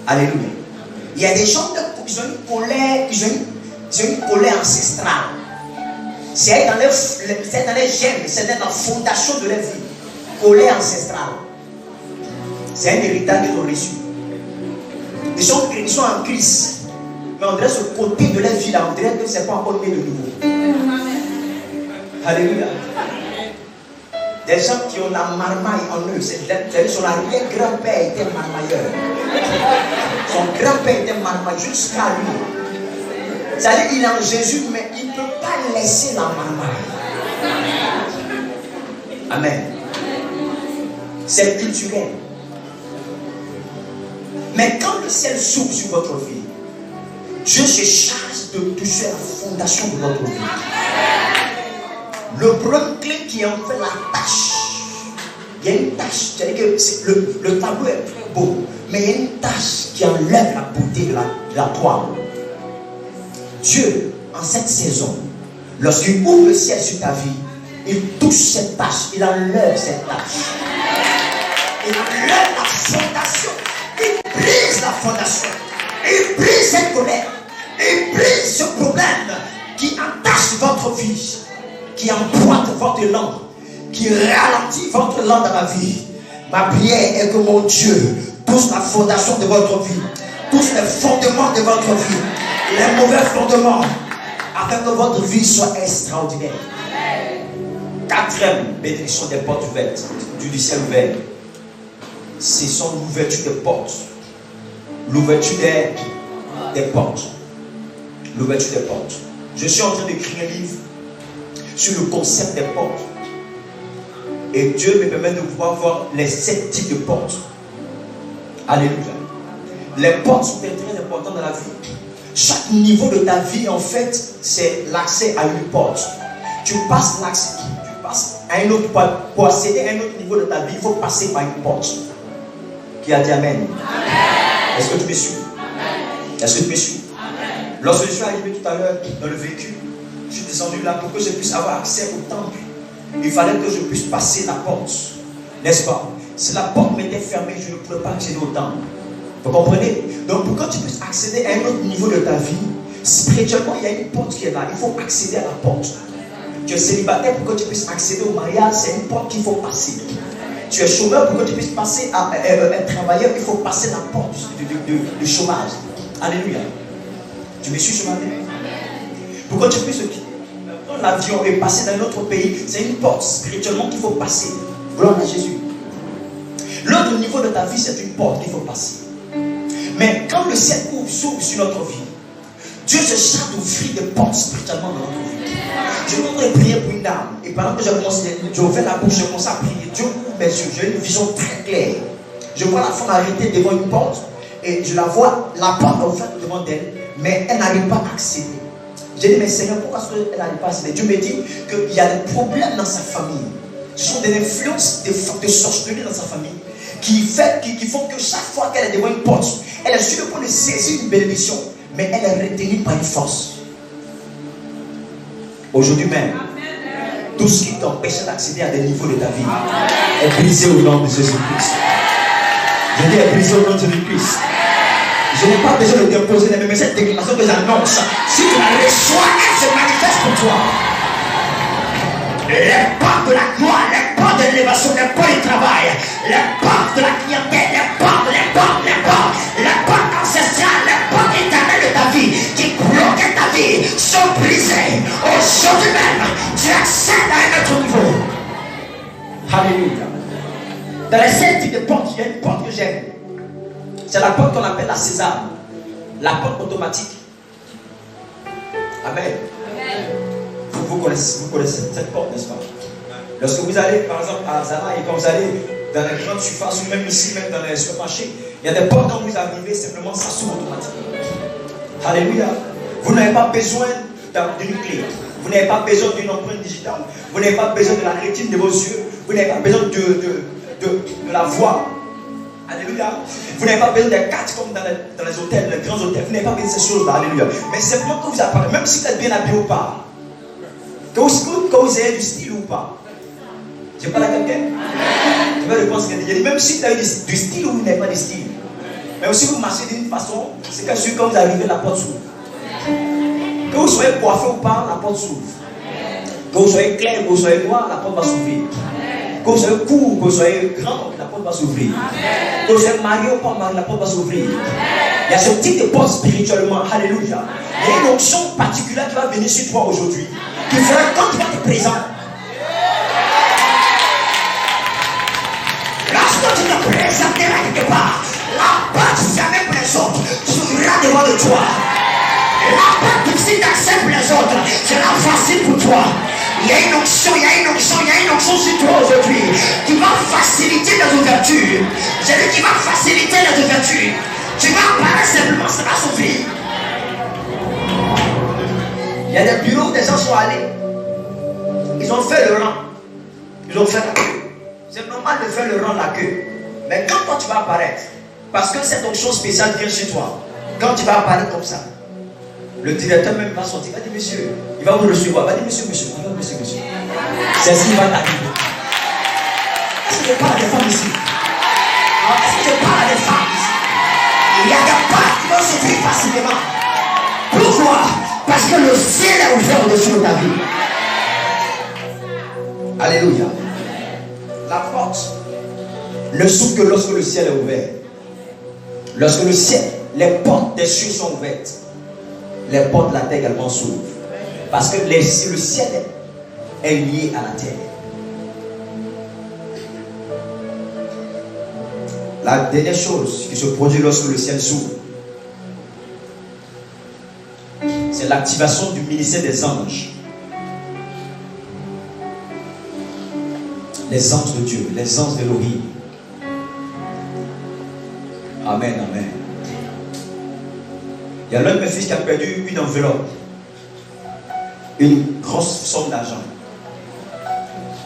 Alléluia. Il y a des gens qui ont une colère, une colère ancestrale. C'est dans les gènes, c'est dans la fondation de leur vie. Colère ancestrale. C'est un héritage qu'ils ont reçu. Ils sont en crise. Mais on dirait ce côté de leur vie là, on dirait que ce n'est pas encore né de nouveau. Alléluia. Des gens qui ont la marmaille en eux, c'est-à-dire son arrière-grand-père était marmailleur. Son grand-père était marmailleur jusqu'à lui. C'est-à-dire qu'il est en Jésus, mais il ne peut pas laisser la marmaille. Amen. C'est culturel. Mais quand le ciel s'ouvre sur votre vie, Dieu se charge de toucher la fondation de votre vie. Le problème clé qui en fait la tâche, il y a une tâche, c'est-à-dire que le tableau est très beau, mais il y a une tâche qui enlève la beauté de la toile. Dieu, en cette saison, lorsqu'il ouvre le ciel sur ta vie, il touche cette tâche, il enlève cette tâche. Il enlève la fondation, il brise la fondation, il brise cette colère, il brise ce problème qui entache votre vie, qui emboîte votre langue, qui ralentit votre langue dans la vie. Ma prière est que mon Dieu touche la fondation de votre vie, touche les fondements de votre vie, les mauvais fondements, afin que votre vie soit extraordinaire. Quatrième bénédiction des portes ouvertes, du ciel ouvert, ce sont l'ouverture des portes. L'ouverture des portes. L'ouverture des portes. Je suis en train d'écrire un livre sur le concept des portes. Et Dieu me permet de pouvoir voir les 7 types de portes. Alléluia. Les portes sont très importantes dans la vie. Chaque niveau de ta vie, en fait, c'est l'accès à une porte. Tu passes l'accès, tu passes à un autre, pour accéder à un autre niveau de ta vie, il faut passer par une porte. Qui a dit Amen. Amen. Est-ce que tu me suis? Est-ce que tu me suis? Lorsque je suis arrivé tout à l'heure dans le véhicule, je suis descendu là pour que je puisse avoir accès au temple. Il fallait que je puisse passer la porte. N'est-ce pas? Si la porte m'était fermée, je ne pouvais pas accéder au temple. Vous comprenez? Donc pour que tu puisses accéder à un autre niveau de ta vie, spirituellement, il y a une porte qui est là. Il faut accéder à la porte. Tu es célibataire, pour que tu puisses accéder au mariage, c'est une porte qu'il faut passer. Tu es chômeur, pour que tu puisses passer à un travailleur, il faut passer la porte du chômage. Alléluia. Tu me suis ce matin? Pour que tu puisses prendre l'avion et passer dans un autre pays, c'est une porte spirituellement qu'il faut passer. Gloire à Jésus. L'autre niveau de ta vie, c'est une porte qu'il faut passer. Mais quand le ciel s'ouvre sur notre vie, Dieu se charge d'ouvrir des portes spirituellement dans notre vie. Je voudrais prier pour une dame. Et pendant que je ouvrais la bouche, je commençais à prier. Dieu ouvre mes yeux. J'ai une vision très claire. Je vois la femme arrêtée devant une porte. et je la vois, la porte est ouverte devant elle, mais elle n'arrive pas à accéder. J'ai dit, mais Seigneur, pourquoi est-ce qu'elle n'arrive pas à accéder? Dieu me dit qu'il y a des problèmes dans sa famille. Ce sont des influences de sorcellerie dans sa famille qui font que chaque fois qu'elle est devant une porte, elle est sur le point de saisir une bénédiction, mais elle est retenue par une force. Aujourd'hui même, tout ce qui t'empêche d'accéder à des niveaux de ta vie est brisé au nom de Jésus-Christ. Je dis est brisé au nom de Jésus-Christ. Je n'ai pas besoin de t'imposer les mêmes, mais cette déclaration que j'annonce, si tu la reçois, elle se manifeste pour toi. Les portes de la gloire, les portes de l'élévation, les portes du travail, les portes de la clientèle, les portes ancestrales, les portes éternelles de ta vie qui bloquaient ta vie sont brisées. Aujourd'hui même, tu accèdes à un autre niveau. Alléluia. Dans les 7 types de portes, il y a une porte que j'aime. C'est la porte qu'on appelle la sésame, la porte automatique. Amen. Vous connaissez cette porte, n'est-ce pas? Lorsque vous allez, par exemple, à Zara et quand vous allez dans les grandes surfaces ou même ici, même dans les supermarchés, il y a des portes quand vous arrivez, simplement ça s'ouvre automatiquement. Alléluia. Vous n'avez pas besoin d'une clé. Vous n'avez pas besoin d'une empreinte digitale. Vous n'avez pas besoin de la rétine de vos yeux. Vous n'avez pas besoin de la voix. Alléluia. Vous n'avez pas besoin des cartes comme dans les hôtels, les grands hôtels. Vous n'avez pas besoin de ces choses-là. Alléluia. Mais simplement que vous apparaissez, même si vous êtes bien habillé ou pas, que vous ayez du style ou pas. Je parle à quelqu'un. Je vais répondre à ce qu'il dit. Même si vous avez du style ou vous n'avez pas de style. Mais aussi vous marchez d'une façon, c'est que quand vous arrivez, la porte s'ouvre. Que vous soyez coiffé ou pas, la porte s'ouvre. Que vous soyez clair, que vous soyez noir, la porte va s'ouvrir. Que vous soyez court, que vous soyez grand, la porte va s'ouvrir. Que vous soyez marié ou pas marié, la porte va s'ouvrir. Il y a ce type de porte spirituellement. Alléluia. Il y a une onction particulière qui va venir sur toi aujourd'hui. Qui fera quand tu vas te présenter. Lorsque tu te présenteras quelque part, la porte fermée pour les autres s'ouvrira devant de toi. La porte difficile d'accès pour les autres sera facile pour toi. Il y a une onction sur toi aujourd'hui qui va faciliter les ouvertures. J'ai dit qui va faciliter les ouvertures. Tu vas apparaître simplement, ça va s'ouvrir. Il y a des bureaux où des gens sont allés. Ils ont fait le rang. Ils ont fait la queue. C'est normal de faire le rang, la queue. Mais quand toi tu vas apparaître, parce que cette onction spéciale vient chez toi, quand tu vas apparaître comme ça, le directeur même va sortir, il va dire monsieur, il va vous recevoir, il va dire monsieur. C'est ce qui va t'arriver. Est-ce que je parle à des femmes ici? Est-ce que je parle à des femmes ici? Il y a des portes qui vont s'ouvrir facilement. Pourquoi? Parce que le ciel est ouvert au-dessus de ta vie. Alléluia. La porte ne s'ouvre que lorsque le ciel est ouvert. Lorsque le ciel, les portes des cieux sont ouvertes, les portes de la terre également s'ouvrent. Parce que le ciel est lié à la terre. La dernière chose qui se produit lorsque le ciel s'ouvre, c'est l'activation du ministère des anges. Les anges de Dieu, les anges d'Elohim. Amen, amen. Il y a l'un de mes fils qui a perdu une enveloppe, une grosse somme d'argent.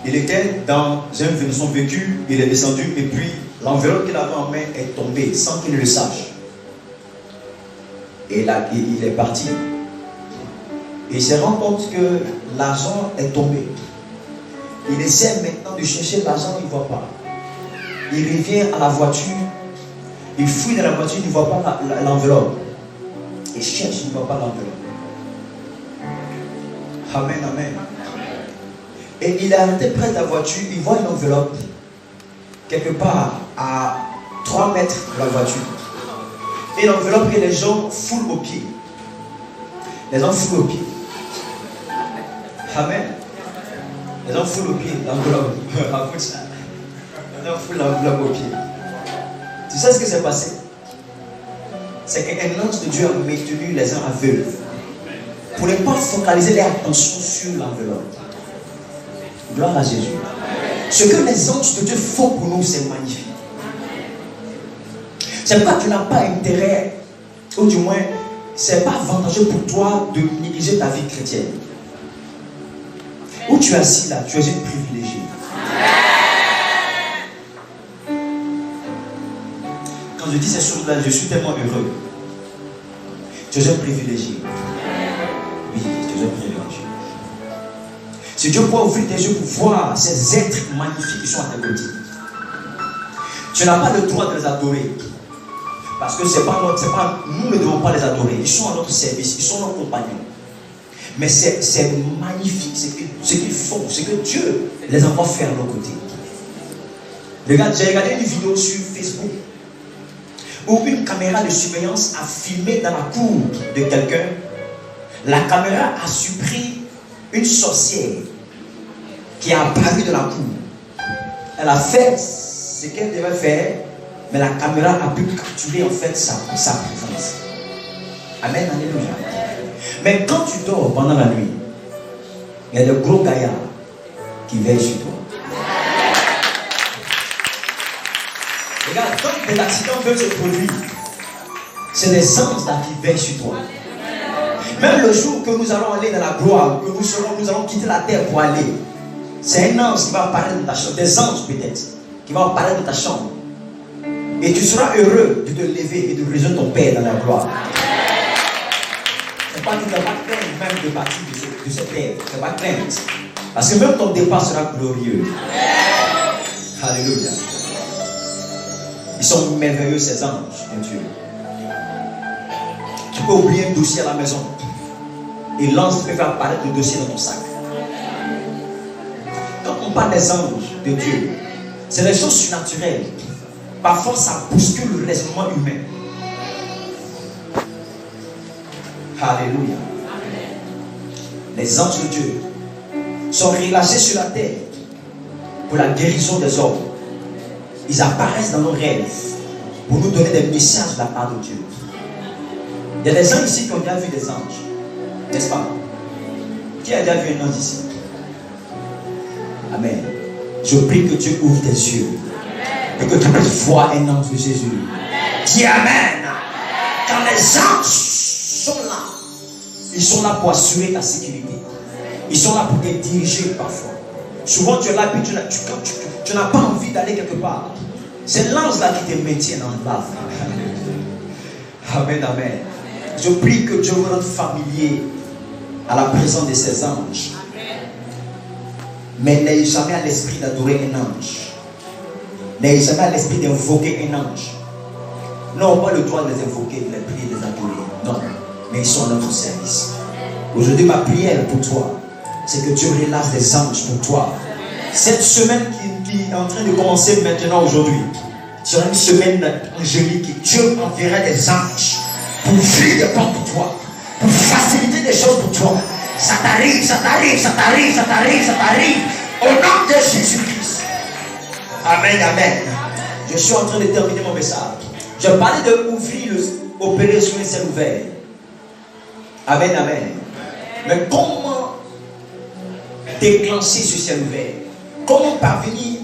Il était dans son véhicule, il est descendu et puis l'enveloppe qu'il avait en main est tombée sans qu'il ne le sache. Et là, il est parti. Et il se rend compte que l'argent est tombé. Il essaie maintenant de chercher l'argent, il ne voit pas. Il revient à la voiture, il fouille dans la voiture, il ne voit pas l'enveloppe. Il cherche, il ne voit pas l'enveloppe. Amen, amen. Et il est arrêté près de la voiture, il voit une enveloppe quelque part à 3 mètres de la voiture. Et l'enveloppe que les gens foulent aux pieds. Les gens foulent aux pieds. Amen. Les gens foulent aux pieds l'enveloppe. Les gens foulent l'enveloppe aux pieds. Tu sais ce qui s'est passé? C'est qu'un ange de Dieu a maintenu les gens aveugles pour ne pas focaliser leur attention sur l'enveloppe. Gloire à Jésus. Ce que les anges de Dieu font pour nous, c'est magnifique. C'est pourquoi tu n'as pas intérêt, ou du moins, c'est pas avantageux pour toi de négliger ta vie chrétienne. Où tu es assis là, tu es une privilégiée. Quand je dis ces choses-là, je suis tellement heureux. Tu es un privilégié. Oui, tu es un privilégié. Si Dieu peut ouvrir tes yeux pour voir ces êtres magnifiques qui sont à tes côtés, tu n'as pas le droit de les adorer. Parce que nous ne devons pas les adorer. Ils sont à notre service, ils sont nos compagnons. Mais c'est magnifique ce qu'ils font, ce que Dieu les envoie faire à nos côtés. Regarde, j'ai regardé une vidéo sur Facebook où une caméra de surveillance a filmé dans la cour de quelqu'un. La caméra a surpris une sorcière qui a apparu de la cour. Elle a fait ce qu'elle devait faire, mais la caméra a pu capturer en fait sa présence. Amen, alléluia. Mais quand tu dors pendant la nuit, il y a des gros gaillards qui veillent sur toi. Regarde, quand des accidents peuvent se produire, c'est des anges là qui veillent sur toi. Même le jour que nous allons aller dans la gloire, que nous allons quitter la terre pour aller, c'est un ange qui va apparaître dans ta chambre, des anges peut-être, qui vont apparaître dans ta chambre. Et tu seras heureux de te lever et de rejoindre ton Père dans la gloire. C'est pas que tu n'as pas crainte même de partir de cette terre. Tu n'as pas crainte. Parce que même ton départ sera glorieux. Alléluia. Ils sont merveilleux ces anges de Dieu. Tu peux oublier un dossier à la maison. Et l'ange peut faire apparaître le dossier dans ton sac. Quand on parle des anges de Dieu, c'est des choses surnaturelles. Parfois, ça bouscule le raisonnement humain. Alléluia. Les anges de Dieu sont relâchés sur la terre pour la guérison des hommes. Ils apparaissent dans nos rêves pour nous donner des messages de la part de Dieu. Il y a des gens ici qui ont déjà vu des anges. N'est-ce pas? Qui a déjà vu un ange ici? Amen. Je prie que Dieu ouvre tes yeux. Et que tu puisses voir un ange de Jésus. Dis Amen. Quand les anges sont là, ils sont là pour assurer ta sécurité. Ils sont là pour te diriger parfois. Souvent tu es là et tu n'as pas envie d'aller quelque part. C'est l'ange là qui te maintient en là. Amen, amen. Je prie que Dieu vous rende familier à la présence de ces anges. Mais n'ayez jamais à l'esprit d'adorer un ange. N'ayez jamais à l'esprit d'invoquer un ange. Non, pas le droit de les invoquer, de les prier, de les adorer. Non, mais ils sont à notre service. Aujourd'hui, ma prière pour toi, c'est que Dieu relâche des anges pour toi. Cette semaine qui est en train de commencer maintenant aujourd'hui, sera une semaine angélique. Dieu enverra des anges pour ouvrir des portes pour toi, pour faciliter des choses pour toi. Ça t'arrive, ça t'arrive, ça t'arrive, ça t'arrive, ça t'arrive. Au nom de Jésus-Christ. Amen, amen. Je suis en train de terminer mon message. Je parlais de ouvrir, opérer sur un ciel ouvert. Amen, amen. Mais comment déclencher ce ciel ouvert? Comment parvenir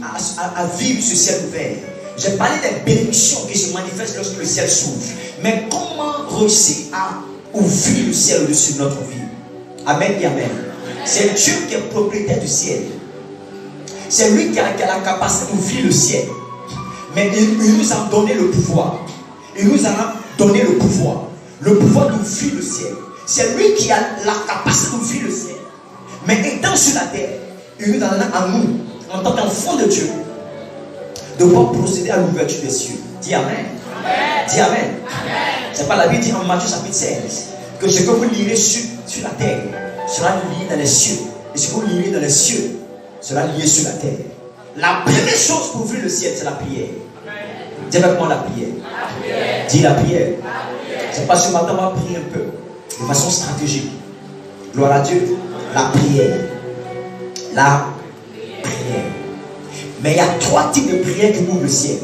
à vivre ce ciel ouvert? J'ai parlé des bénédictions qui se manifestent lorsque le ciel s'ouvre. Mais comment réussir à ouvrir le ciel au-dessus de notre vie? Amen et amen. C'est Dieu qui est propriétaire du ciel. C'est lui qui a la capacité d'ouvrir le ciel. Mais il nous a donné le pouvoir. Il nous a donné le pouvoir. Le pouvoir d'ouvrir le ciel. C'est lui qui a la capacité d'ouvrir le ciel. Mais étant sur la terre, il nous a donné à nous, en tant qu'enfants de Dieu, de pouvoir procéder à l'ouverture des cieux. Dis Amen. Amen. Dis Amen. Amen. C'est pas la Bible dit en Matthieu chapitre 16 que ce que vous lirez sur la terre sera lié dans les cieux. Et ce que vous lirez dans les cieux sera lié sur la terre. La première chose pour ouvrir le ciel, c'est la prière. Dis avec moi la prière. Dis la prière. C'est pas ce matin, on va prier un peu de façon stratégique. Gloire à Dieu. La prière. La prière. Mais il y a 3 types de prières qui ouvrent le ciel.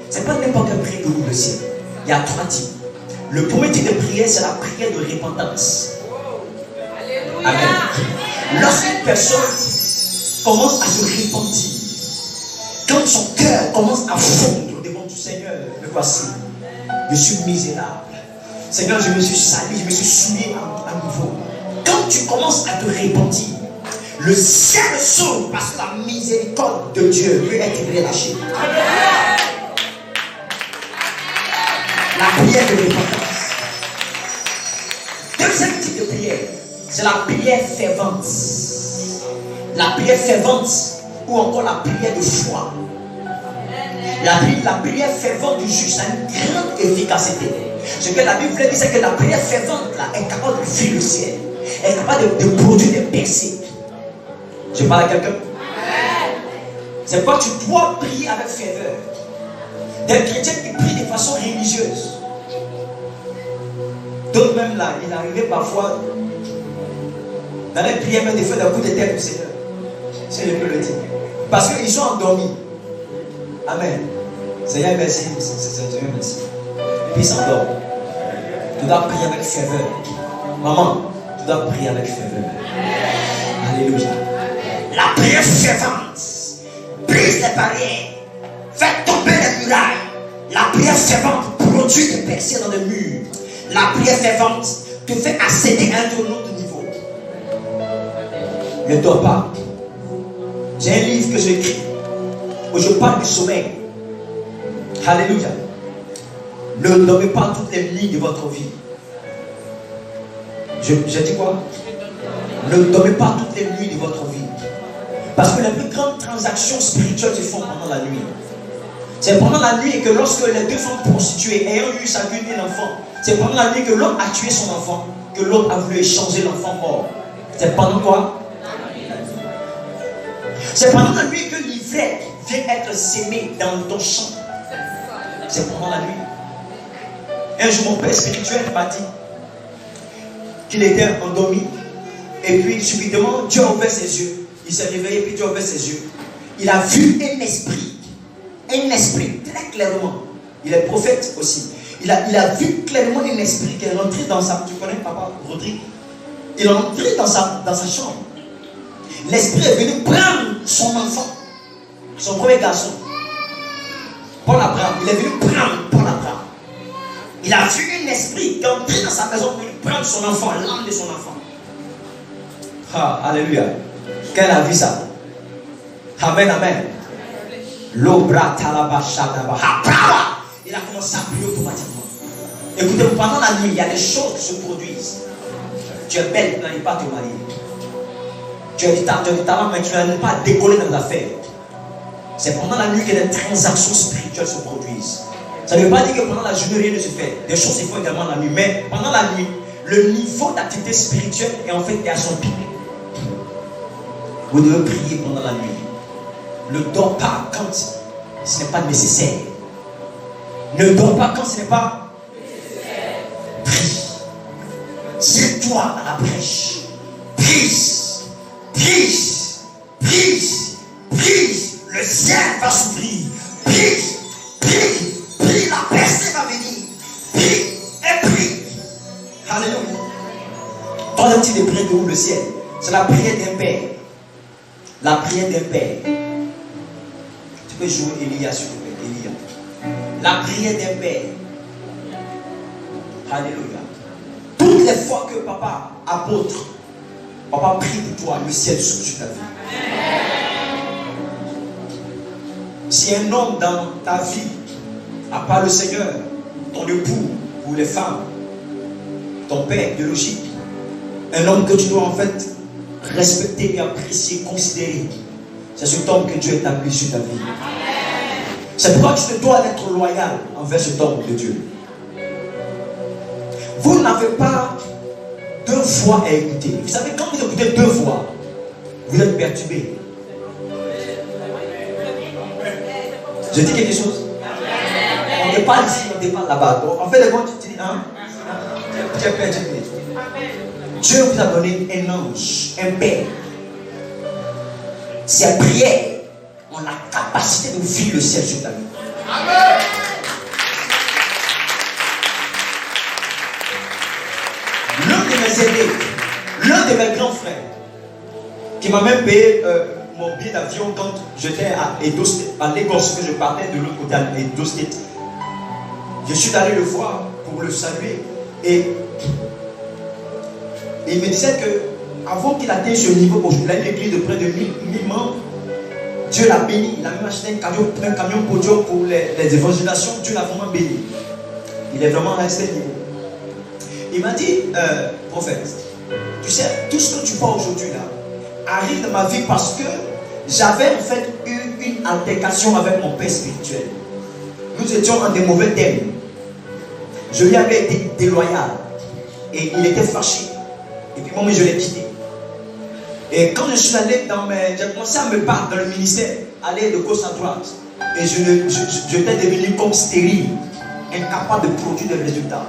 Ce n'est pas n'importe quelle prière qui ouvre le ciel. Il y a 3 types. Le premier type de prière, c'est la prière de repentance. Amen. Lorsqu'une personne commence à se repentir, quand son cœur commence à fondre devant du Seigneur, le voici. Je suis misérable. Seigneur, je me suis sali, je me suis souillé à nouveau. Quand tu commences à te repentir, le ciel s'ouvre parce que la miséricorde de Dieu peut être relâchée. La prière de repentance. Deuxième type de prière, c'est la prière fervente. La prière fervente ou encore la prière de foi. La prière fervente du juste a une grande efficacité. Ce que la Bible dit, c'est que la prière fervente là, est capable de fuir le ciel. Elle est capable de produire des percées. Je parle à quelqu'un. C'est pourquoi tu dois prier avec ferveur. Des chrétiens qui prient de façon religieuse. D'autres même là, il arrivait parfois dans les prières même de faire des coups de tête au Seigneur. Si je peux le dire. Parce qu'ils sont endormis. Amen. Seigneur, merci. Seigneur, merci. Et puis ils s'endorment. Tu dois prier avec ferveur. Maman, tu dois prier avec ferveur. Alléluia. La prière fervente brise les barrières, fait tomber les murailles. La prière fervente produit des percées dans les murs. La prière fervente te fait accéder à un autre niveau. Ne dors pas. J'ai un livre que j'écris où je parle du sommeil. Alléluia. Ne dormez pas toutes les nuits de votre vie. Je dis quoi? Ne dormez pas toutes les nuits de votre vie. Parce que les plus grandes transactions spirituelles se font pendant la nuit. C'est pendant la nuit que lorsque les deux femmes prostituées ayant eu chacune un enfant, c'est pendant la nuit que l'autre a tué son enfant, que l'autre a voulu échanger l'enfant mort. C'est pendant quoi? C'est pendant la nuit que l'ivraie vient être sémée dans ton champ. C'est pendant la nuit. Un jour, mon père spirituel m'a dit qu'il était endormi. Et puis, subitement, Dieu a ouvert ses yeux. Il s'est réveillé, puis Dieu a ouvert ses yeux. Il a vu un esprit très clairement. Il est prophète aussi. Il a vu clairement un esprit qui est rentré dans sa... Tu connais papa Rodrigue? Il est rentré dans sa chambre. L'esprit est venu prendre son enfant, son premier garçon, Paul Abraham. Il est venu prendre Paul Abraham. Il a vu un esprit qui est entré dans sa maison pour lui prendre son enfant, l'âme de son enfant. Ah, alléluia. Quelle a vu ça? Amen, amen. L'obra talabashadaba. Il a commencé à prier automatiquement. Écoutez, pendant la nuit, il y a des choses qui se produisent. Tu es belle, tu n'arrives pas à te marier. Tu as du talent, mais tu n'arrives pas à décoller dans l'affaire. C'est pendant la nuit que des transactions spirituelles se produisent. Ça ne veut pas dire que pendant la journée, rien ne se fait. Des choses se font également la nuit. Mais pendant la nuit, le niveau d'activité spirituelle est en fait à son pic. Vous devez prier pendant la nuit. Ne dors pas quand ce n'est pas nécessaire. Ne dors pas quand ce n'est pas nécessaire. Prie. Tire-toi à la brèche. Prise. Prise. Prise. Prise. Le ciel va s'ouvrir. Prise. Prie. Prie. La percée va venir. Prie. Et prie. Alléluia. Troisième type de prière qui ouvre le ciel, c'est la prière d'un père. La prière d'un père. Tu peux jouer Elia sur le père. Elia. La prière d'un père. Alléluia. Toutes les fois que papa apôtre, papa prie pour toi, le ciel s'ouvre sur ta vie. Si un homme dans ta vie, à part le Seigneur, ton époux ou les femmes, ton père biologique, un homme que tu dois en fait respecter et apprécier, considérer, c'est cet homme que Dieu établit sur ta vie. C'est pourquoi tu te dois être loyal envers cet homme de Dieu. Vous n'avez pas deux voix à écouter. Vous savez, quand vous écoutez deux voix, vous êtes perturbé. Je dis quelque chose. On n'est pas ici, on n'est pas là-bas. En fait, quand tu dis, hein, tu es perturbé. Dieu vous a donné un ange, un père. Ces prières ont la capacité de vivre le ciel sur ta vie. Amen. L'un de mes aînés, l'un de mes grands frères, qui m'a même payé mon billet d'avion quand j'étais à Edo State, à Lagos, que je partais de l'autre côté à Edo State. Je suis allé le voir pour le saluer. Et il me disait que avant qu'il atteigne ce niveau, il a une église de près de 1000 membres. Dieu l'a béni. Il a même acheté un camion podium pour les évangélisations. Dieu l'a vraiment béni. Il est vraiment resté niveau. Il m'a dit, prophète, tu sais, tout ce que tu vois aujourd'hui là arrive dans ma vie parce que j'avais en fait eu une altercation avec mon père spirituel. Nous étions en des mauvais termes. Je lui avais été déloyal et il était fâché. Et puis moi, je l'ai quitté. Et quand je suis allé j'ai commencé à me battre dans le ministère, aller de gauche à droite. Et j'étais devenu comme stérile, incapable de produire des résultats.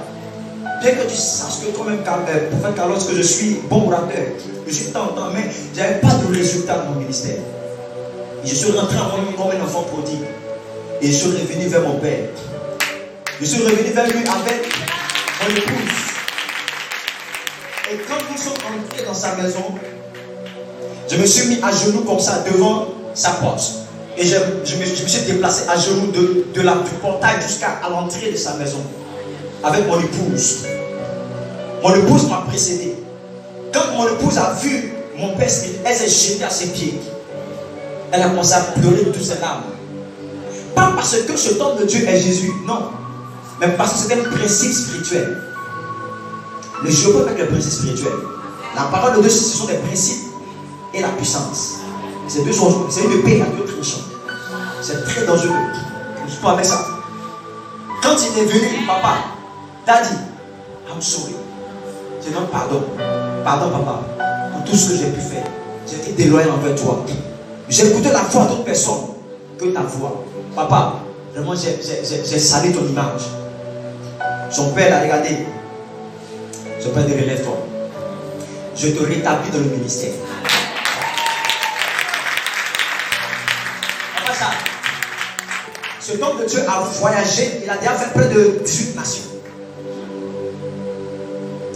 Bien que tu saches que toi-même, prophète Carlos, que je suis bon orateur, je suis temps, mais je n'avais pas de résultat dans mon ministère. Et je suis rentré en moi comme un enfant prodigue. Et je suis revenu vers mon père. Je suis revenu vers lui avec mon épouse. Et quand nous sommes entrés dans sa maison, je me suis mis à genoux comme ça devant sa porte. Et je me suis déplacé à genoux du portail jusqu'à l'entrée de sa maison. Avec mon épouse. Mon épouse m'a précédé. Quand mon épouse a vu mon père spirituel, elle s'est jetée à ses pieds. Elle a commencé à pleurer de toutes ses larmes. Pas parce que cet homme de Dieu est Jésus, non. Mais parce que c'est un principe spirituel. Le jeu peut avec le principe spirituel. La parole de Dieu, ce sont des principes et la puissance. Ces deux choses, c'est une paix à deux tranchants. C'est très dangereux. Je ne suis pas avec ça. Quand il est venu, papa, Daddy, I'm sorry. Je demande pardon. Pardon, papa, pour tout ce que j'ai pu faire. J'ai été déloyal envers toi. J'ai écouté la voix d'autres personnes que ta voix. Papa, vraiment, j'ai sali ton image. Son père l'a regardé. Son père dit, relève-toi. Je te rétablis dans le ministère. Après ça, cet homme de Dieu a voyagé. Il a déjà fait près de 18 nations.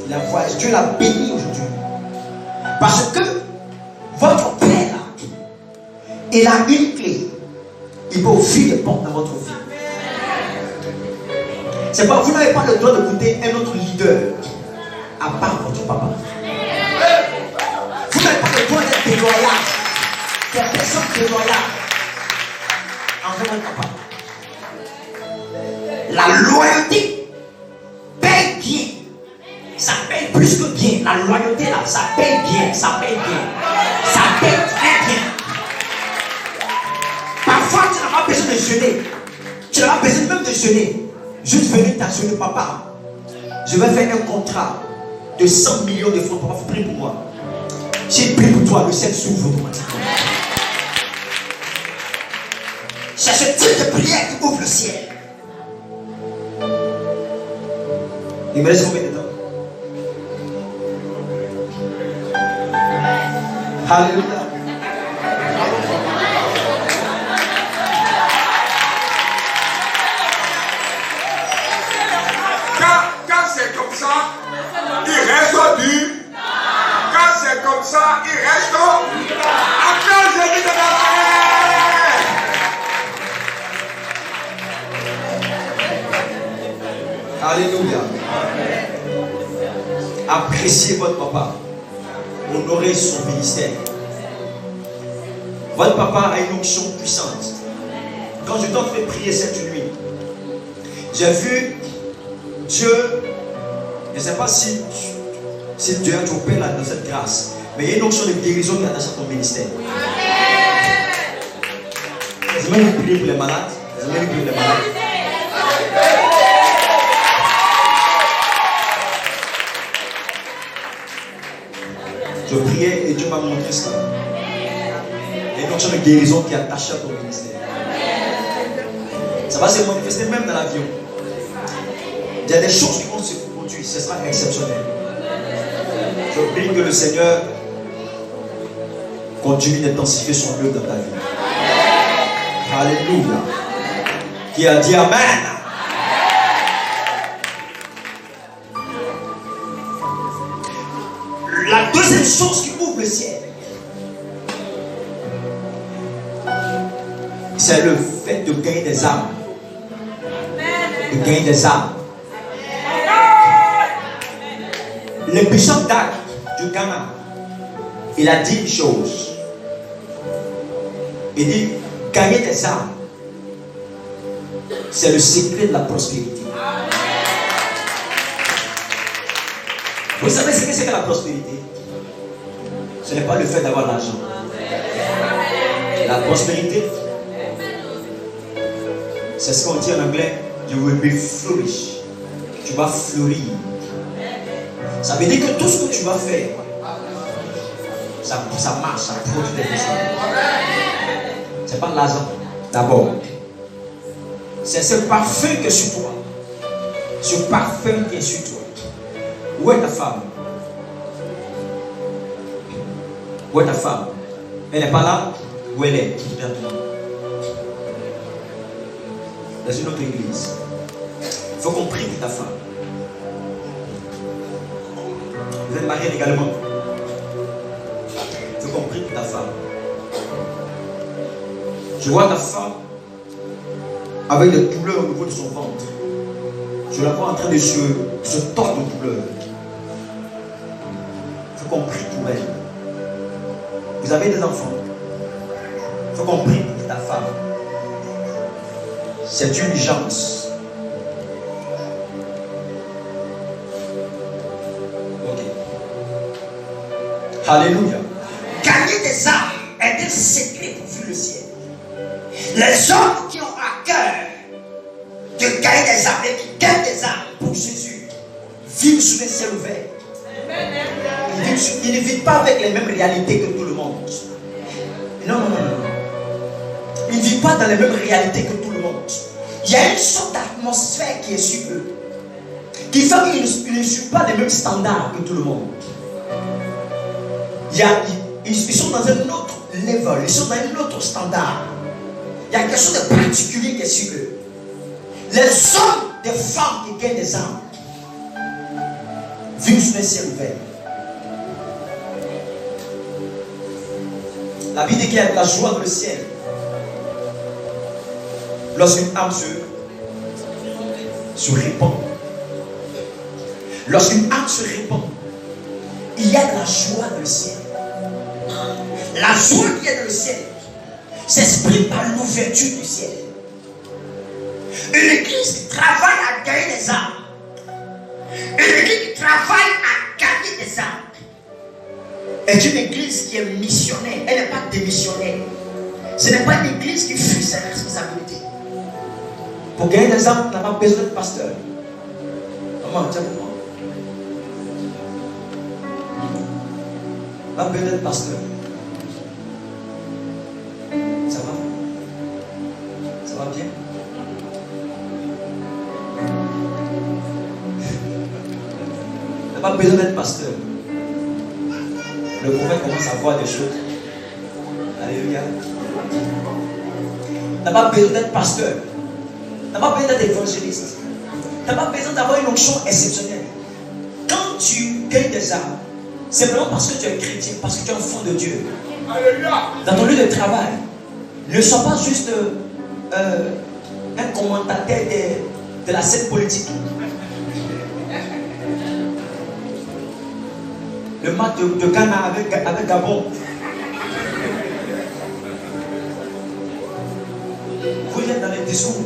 Il a voyagé. Dieu l'a béni aujourd'hui. Parce que votre père, là, il a une clé. Il peut ouvrir les portes dans votre vie. C'est pas, vous n'avez pas le droit d'écouter un autre leader à part votre papa. Vous n'avez pas le droit d'être déloyal. Des personnes déloyales envers votre papa. La loyauté paye bien. Ça paye plus que bien. La loyauté là, ça paye bien. Ça paye bien. Ça paye très bien. Parfois, tu n'as pas besoin de jeûner. Tu n'as pas besoin même de jeûner. Juste venir t'assurer, papa. Je vais faire un contrat de 100 millions de francs. Papa, faut prier pour moi. J'ai prié pour toi, le ciel s'ouvre automatiquement. C'est ce type de prière qui ouvre le ciel. Il me laisse combien de temps? Alléluia. Quand c'est comme ça, il reste dur. Quand c'est comme ça, il reste dur. Après, je dis de la paix. Alléluia. Appréciez votre papa. Honorez son ministère. Votre papa a une onction puissante. Quand je t'en fais prier cette nuit, j'ai vu Dieu, je ne sais pas si Dieu a opéré dans cette grâce, mais il y a une onction de guérison qui est attachée à ton ministère. Vous aimez vous prier pour les malades? Vous aimez vous prier pour les malades? Je priais et Dieu m'a montré ça. Il y a une onction de guérison qui est attachée à ton ministère. Ça va se manifester même dans l'avion. Il y a des choses qui vont se produire. Ce sera exceptionnel. Je prie que le Seigneur continue d'intensifier son œuvre dans ta vie. Alléluia. Qui a dit Amen. La deuxième chose qui ouvre le ciel, c'est le fait de gagner des âmes. de gagner des âmes. Le bishop d'Ac du Ghana, il a dit une chose. Il dit, gagner des âmes, c'est le secret de la prospérité. Vous savez ce que c'est que la prospérité? Ce n'est pas le fait d'avoir l'argent. La prospérité, c'est ce qu'on dit en anglais, you will be flourish. Tu vas fleurir. Ça veut dire que tout ce que tu vas faire, ça marche, ça produit des résultats. C'est pas l'argent d'abord. C'est ce parfum qui est sur toi. Ce parfum qui est sur toi. Où est ta femme? Où est ta femme? Elle n'est pas là? Où elle est? Dans une autre église. Il faut qu'on prie pour ta femme. Vous êtes mariés également. Il faut qu'on prie pour ta femme. Je vois ta femme avec des douleurs au niveau de son ventre. Je la vois en train de se tordre de douleur. Il faut qu'on prie pour elle. Vous avez des enfants. Il faut qu'on prie pour ta femme. C'est une urgence. Ok. Alléluia. Gagner des âmes est un secret pour vivre le ciel. Les hommes qui ont à cœur de gagner des âmes et qui gagnent des âmes pour Jésus vivent sous un ciel ouvert. Ils ne vivent pas avec les mêmes réalités que tout le monde. Non. Ils ne vivent pas dans les mêmes réalités que tout le monde. Il y a une sorte d'atmosphère qui est sur eux, qui fait qu'ils ne suivent pas les mêmes standards que tout le monde. Ils sont dans un autre level, ils sont dans un autre standard. Il y a quelque chose de particulier qui est sur eux. Les hommes, des femmes qui gagnent des âmes, vivent sous un ciel ouvert. La Bible dit qu'il y a de la joie dans le ciel. Lorsqu'une âme se répand. Lorsqu'une âme se répand, il y a de la joie dans le ciel. La joie qui est dans le ciel s'exprime par l'ouverture du ciel. Une église qui travaille à gagner des âmes. Une église qui travaille à gagner des âmes est une église qui est missionnaire. Elle n'est pas démissionnaire. Ce n'est pas une église qui fuit ses responsabilités. Pour gagner des âmes, on n'a pas besoin de pasteur. Maman, tiens pour moi. Pas besoin de pasteur. Ça va? Ça va bien? On n'a pas besoin d'être pasteur. Le prophète commence à voir des choses. Alléluia. On n'a pas besoin d'être pasteur. Tu n'as pas besoin d'être évangéliste. Tu n'as pas besoin d'avoir une onction exceptionnelle. Quand tu gagnes des âmes, c'est vraiment parce que tu es chrétien, parce que tu es enfant de Dieu. Dans ton lieu de travail, ne sois pas juste un commentateur de la scène politique. Le match de Ghana avec Gabon. Vous êtes dans les discours.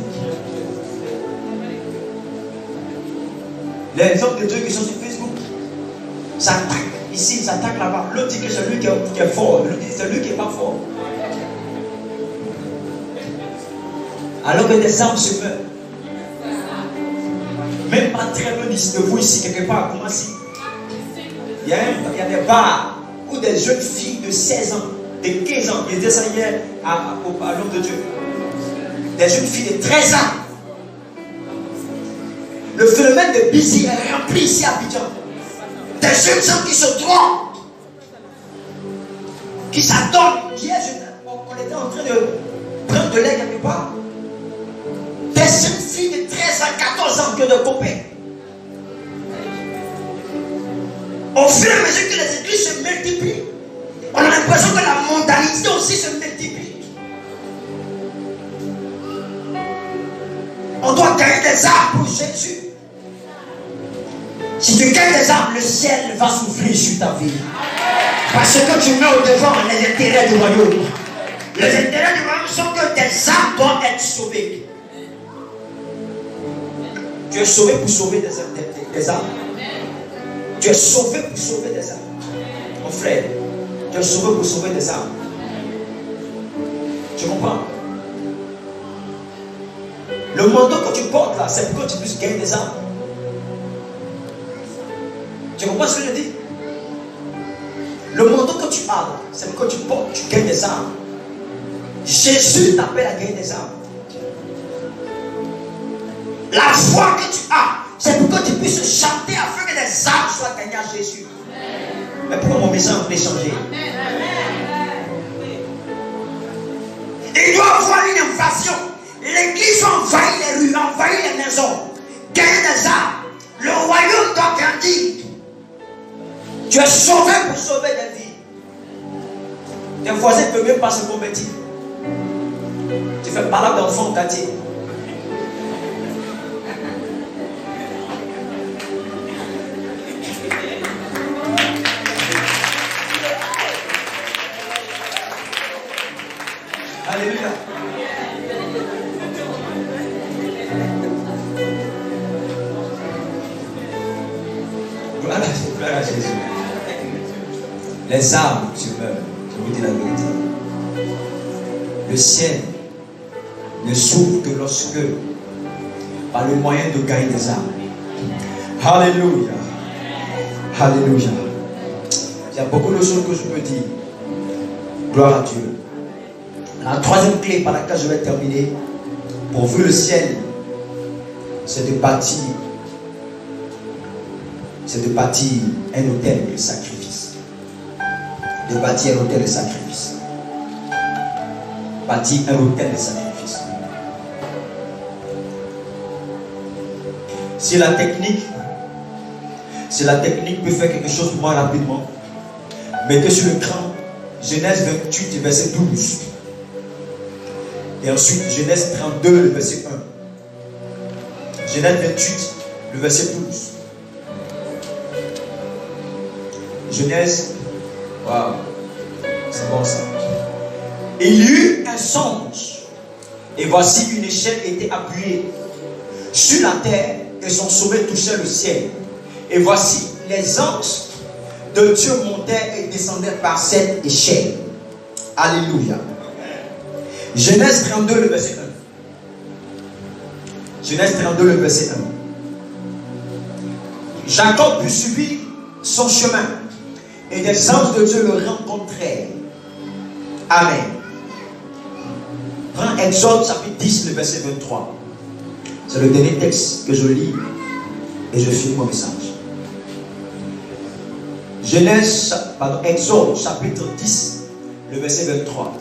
Les hommes de Dieu qui sont sur Facebook, ça attaque ici, ça attaque là-bas. L'autre dit que c'est lui qui est fort, l'autre dit que c'est lui qui n'est pas fort. Alors que des âmes se meurent. Même pas très loin de vous ici, quelque part, comment si il y a des bars où des jeunes filles de 16 ans, de 15 ans, ils étaient ça hier à l'homme de Dieu. Des jeunes filles de 13 ans. Le phénomène de Busy est rempli ici à Abidjan. Des jeunes gens qui se trompent, qui s'adonnent. Hier, on était en train de prendre de lait quelque part. Des jeunes filles de 13 ans, 14 ans que de copains. Au fur et à mesure que les églises se multiplient, on a l'impression que la mondanité aussi se multiplie. On doit gagner des des armes pour Jésus, si tu gagnes des armes, le ciel va s'ouvrir sur ta vie. Parce que tu mets au devant les intérêts du royaume. Les intérêts du royaume sont que tes âmes doivent être sauvées. Tu es sauvé pour sauver des âmes. Tu es sauvé pour sauver des âmes. Mon frère, tu es sauvé pour sauver des âmes. Tu comprends? Le manteau que tu portes là, c'est pour que tu puisses gagner des âmes. Tu comprends ce que je dis? Le manteau que tu as là, c'est pour que tu portes, tu gagnes des âmes. Jésus t'appelle à gagner des âmes. La foi que tu as, c'est pour que tu puisses chanter afin que les âmes soient gagnées à Jésus. Mais pourquoi mon message peut changer? Il doit avoir une invasion. L'église va envahir les rues, envahir les maisons, gagner des âmes. Le royaume doit grandir. Tu es sauvé pour sauver des vies. Tes voisins ne peuvent même pas se convertir. Tu fais parler d'enfants au quartier. Alléluia. Gloire à Jésus. Les âmes se meurent. Je vous dis la vérité. Le ciel ne s'ouvre que lorsque, par le moyen de gagner des âmes. Alléluia. Alléluia. Il y a beaucoup de choses que je peux dire. Gloire à Dieu. La troisième clé par laquelle je vais terminer, pour ouvrir le ciel, c'est de bâtir un autel de sacrifice. De bâtir un autel de sacrifice. Bâtir un autel de sacrifice. Si la technique peut faire quelque chose pour moi rapidement, mettez sur l'écran Genèse 28, verset 12. Et ensuite, Genèse 32, le verset 1. Genèse 28, le verset 12. Genèse, waouh, c'est bon ça. Il y eut un songe, et voici une échelle était appuyée sur la terre, et son sommet touchait le ciel. Et voici, les anges de Dieu montaient et descendaient par cette échelle. Alléluia. Genèse 32, le verset 1. Genèse 32, le verset 1. Jacob poursuivit son chemin et des anges de Dieu le rencontrèrent. Amen. Prends Exode chapitre 10, le verset 23. C'est le dernier texte que je lis et je finis mon message. Exode chapitre 10, le verset 23.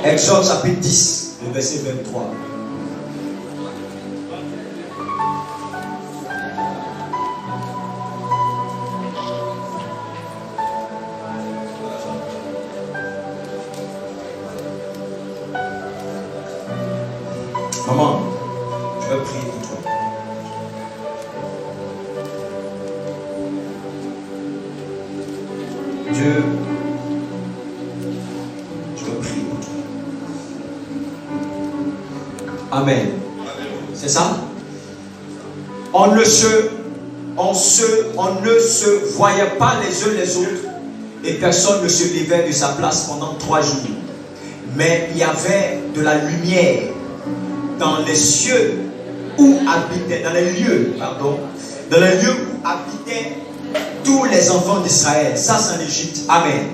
Exode chapitre 10, le verset 23. Maman, je vais prier pour toi. Dieu, je vais prier pour toi. Amen. C'est ça? On ne se voyait pas les uns les autres et personne ne se levait de sa place pendant 3 jours. Mais il y avait de la lumière dans les cieux où habitaient, dans les lieux où habitaient tous les enfants d'Israël. Ça, c'est en Égypte. Amen.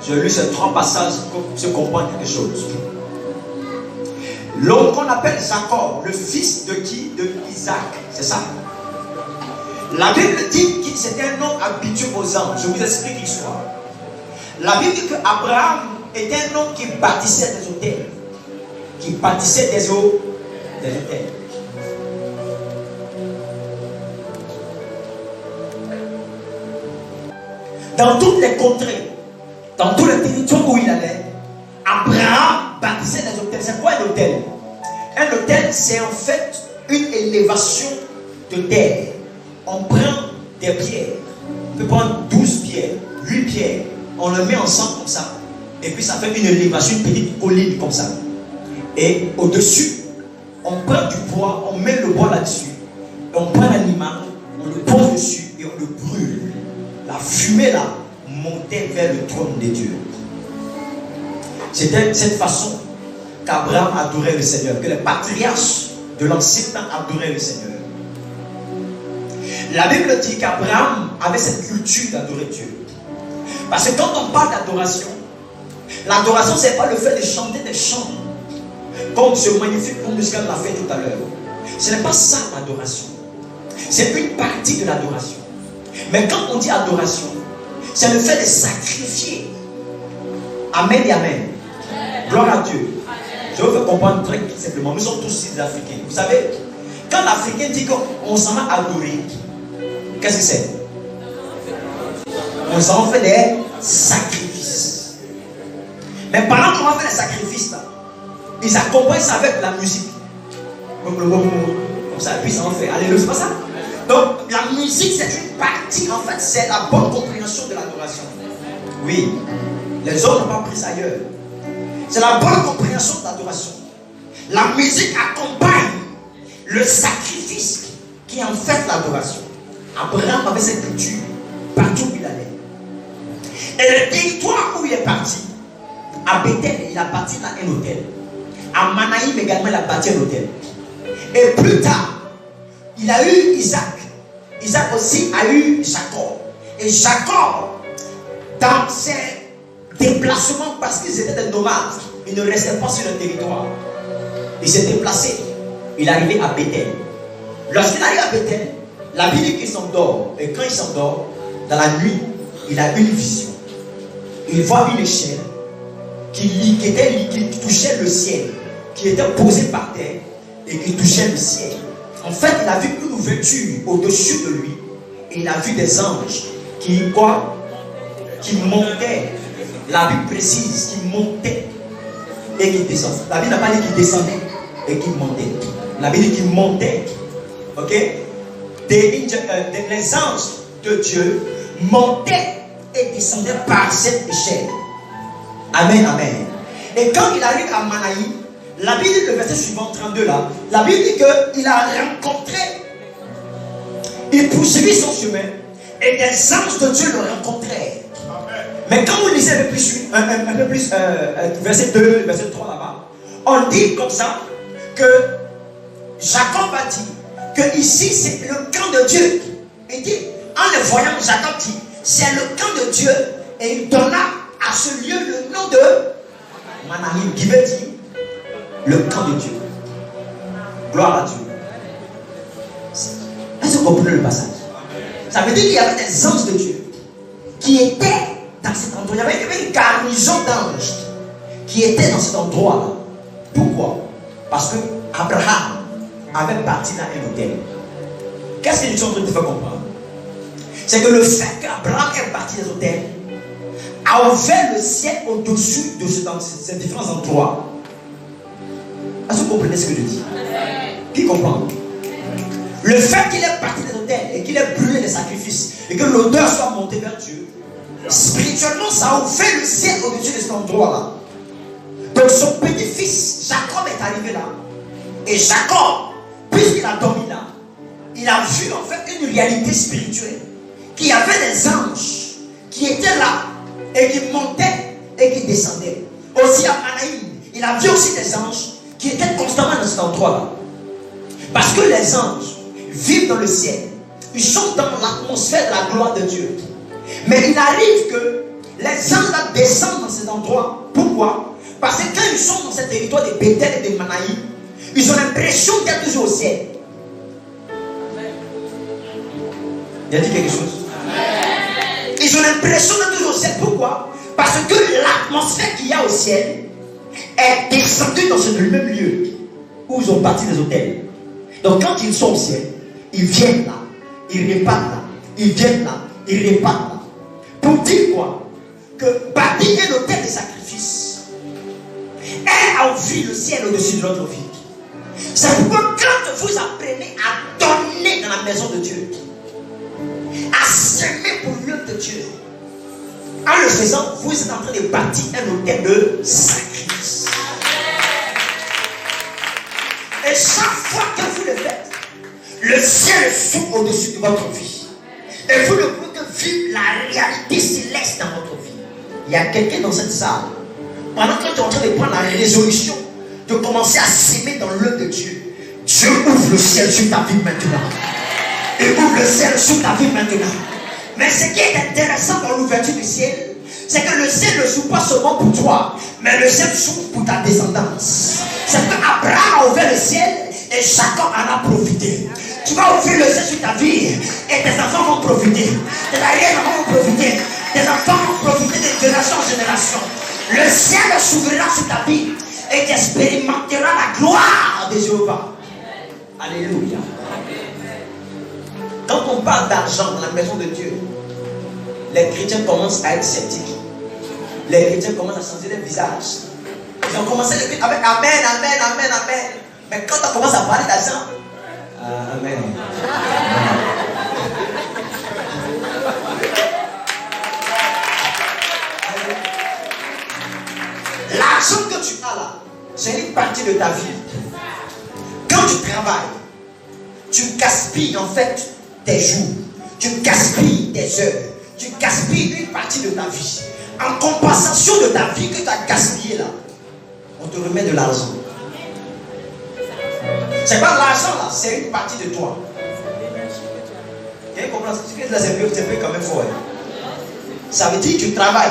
J'ai lu ces 3 passages pour se comprendre quelque chose. L'homme qu'on appelle Jacob, le fils de qui? De Isaac. C'est ça. La Bible dit que c'était un homme habitué aux anges. Je vous explique l'histoire. La Bible dit qu'Abraham était un homme qui bâtissait des hôtels. Qui bâtissait des hôtels. Dans toutes les contrées, Dans tout le territoire où il allait, Abraham bâtissait des hôtels. C'est quoi un hôtel? Un hôtel, c'est en fait une élévation de terre. On prend des pierres. On peut prendre 12 pierres, 8 pierres. On le met ensemble comme ça. Et puis ça fait une élévation, une petite colline comme ça. Et au-dessus, on prend du bois, on met le bois là-dessus. Et on prend l'animal, on le pose dessus et on le brûle. La fumée là montait vers le trône de Dieu. C'était de cette façon qu'Abraham adorait le Seigneur, que les patriarches de l'ancien temps adoraient le Seigneur. La Bible dit qu'Abraham avait cette culture d'adorer Dieu. Parce que quand on parle d'adoration, l'adoration, ce n'est pas le fait de chanter des chants comme ce magnifique chant musical l'a fait tout à l'heure. Ce n'est pas ça l'adoration. C'est une partie de l'adoration. Mais quand on dit adoration, c'est le fait de sacrifier. Amen et amen. Gloire à Dieu. Je veux faire comprendre très simplement. Nous sommes tous des Africains. Vous savez, quand l'Africain dit qu'on s'en va adorer, qu'est-ce que c'est? On s'en fait des sacrifices. Mais pendant qu'on va faire les sacrifices, là, ils accompagnent ça avec la musique. Comme ça, puis ça en fait. Alléluia, c'est pas ça? Donc, la musique, c'est une partie, en fait, c'est la bonne compréhension de l'adoration. Oui, les autres n'ont pas pris ça ailleurs. C'est la bonne compréhension de l'adoration. La musique accompagne le sacrifice qui est en fait l'adoration. Abraham avait cette culture partout où il allait. Et le territoire où il est parti, à Bethel, il a bâti là un hôtel. À Manaïm également, il a bâti un hôtel. Et plus tard, il a eu Isaac. Isaac aussi a eu Jacob. Et Jacob, dans ses déplacements, parce qu'ils étaient des nomades, ils ne restaient pas sur le territoire. Il s'est déplacé. Il est arrivé à Bethel. Lorsqu'il arrive à Bethel, la Bible dit qu'il s'endort. Et quand il s'endort, dans la nuit, il a une vision. Il voit une échelle qui touchait le ciel, qui était posée par terre et qui touchait le ciel. En fait, il a vu une ouverture au-dessus de lui et il a vu des anges qui montaient. La Bible précise qu'ils montaient et qu'ils descendaient. La Bible n'a pas dit qu'ils descendaient et qu'ils montaient. La Bible dit qu'ils montaient. Ok? Les anges de Dieu montaient et descendaient par cette échelle. Amen, amen. Et quand il arrive à Manaïm, la Bible dit, le verset suivant, 32 là, la Bible dit qu'il a rencontré, il poursuivit son chemin et des anges de Dieu le rencontrèrent. Mais quand vous lisez un peu plus, verset 2, verset 3 là-bas, on dit comme ça que Jacob a dit que ici c'est le camp de Dieu. Il dit, en le voyant, Jacob dit, c'est le camp de Dieu, et il donna à ce lieu le nom de Manaïm, qui veut dire le camp de Dieu. Gloire à Dieu. Est-ce que vous comprenez le passage? Ça veut dire qu'il y avait des anges de Dieu qui étaient dans cet endroit. Il y avait une garnison d'anges qui étaient dans cet endroit-là. Pourquoi? Parce que Abraham avait bâti là un hôtel. Qu'est-ce que nous sommes en train de faire comprendre? C'est que le fait qu'Abraham ait bâti des hôtels a ouvert le ciel au-dessus de ces différents endroits. Est-ce que vous comprenez ce que je dis? Qui comprend? Le fait qu'il ait bâti des hôtels et qu'il ait brûlé des sacrifices et que l'odeur soit montée vers Dieu, spirituellement, ça a ouvert le ciel au-dessus de cet endroit-là. Donc son petit-fils, Jacob, est arrivé là. Et Jacob, puisqu'il a dormi là, il a vu en fait une réalité spirituelle. Qu'il y avait des anges qui étaient là et qui montaient et qui descendaient. Aussi à Manaïm, il a vu aussi des anges qui étaient constamment dans cet endroit-là. Parce que les anges vivent dans le ciel. Ils sont dans l'atmosphère de la gloire de Dieu. Mais il arrive que les anges là descendent dans cet endroit. Pourquoi? Parce que quand ils sont dans ce territoire de Bethel et de Manaïm, ils ont l'impression d'être toujours au ciel. Il a dit quelque chose? Ils ont l'impression d'être toujours au ciel. Pourquoi? Parce que l'atmosphère qu'il y a au ciel est descendue dans ce même lieu où ils ont bâti des hôtels. Donc quand ils sont au ciel, ils viennent là, ils repartent là, ils viennent là, ils repartent là. Pour dire quoi? que bâtir un autel de sacrifice est à ouvrir le ciel au-dessus de notre vie. C'est pourquoi quand vous apprenez à donner dans la maison de Dieu, à s'aimer pour l'œuvre de Dieu, en le faisant, vous êtes en train de bâtir un autel de sacrifice. Et chaque fois que vous le faites, le ciel s'ouvre au-dessus de votre vie. Et vous ne pouvez que vivre la réalité céleste dans votre vie. Il y a quelqu'un dans cette salle, pendant que tu es en train de prendre la résolution de commencer à s'aimer dans l'œuvre de Dieu, Dieu ouvre le ciel sur ta vie maintenant. Et ouvre le ciel sur ta vie maintenant. Mais ce qui est intéressant dans l'ouverture du ciel, c'est que le ciel ne s'ouvre pas seulement pour toi, mais le ciel s'ouvre pour ta descendance. C'est que Abraham a ouvert le ciel et Jacob en a profité. Tu vas ouvrir le ciel sur ta vie et tes enfants vont profiter. Tes arrière-enfants vont profiter. Tes enfants vont profiter de génération en génération. Le ciel s'ouvrira sur ta vie et tu expérimenteras la gloire de Jéhovah. Alléluia. Quand on parle d'argent dans la maison de Dieu, les chrétiens commencent à être sceptiques. Les chrétiens commencent à changer leur visage. Ils ont commencé avec Amen, Amen, Amen, Amen. Mais quand on commence à parler d'argent, Amen. L'argent que tu as là, c'est une partie de ta vie. Quand tu travailles, tu gaspilles en fait tes jours, tu gaspilles tes heures, tu gaspilles une partie de ta vie. En compensation de ta vie que tu as gaspillée là, on te remet de l'argent. C'est pas l'argent là, c'est une partie de toi. Quelqu'un comprend ce que c'est peu quand même fort. Ça veut dire que tu travailles.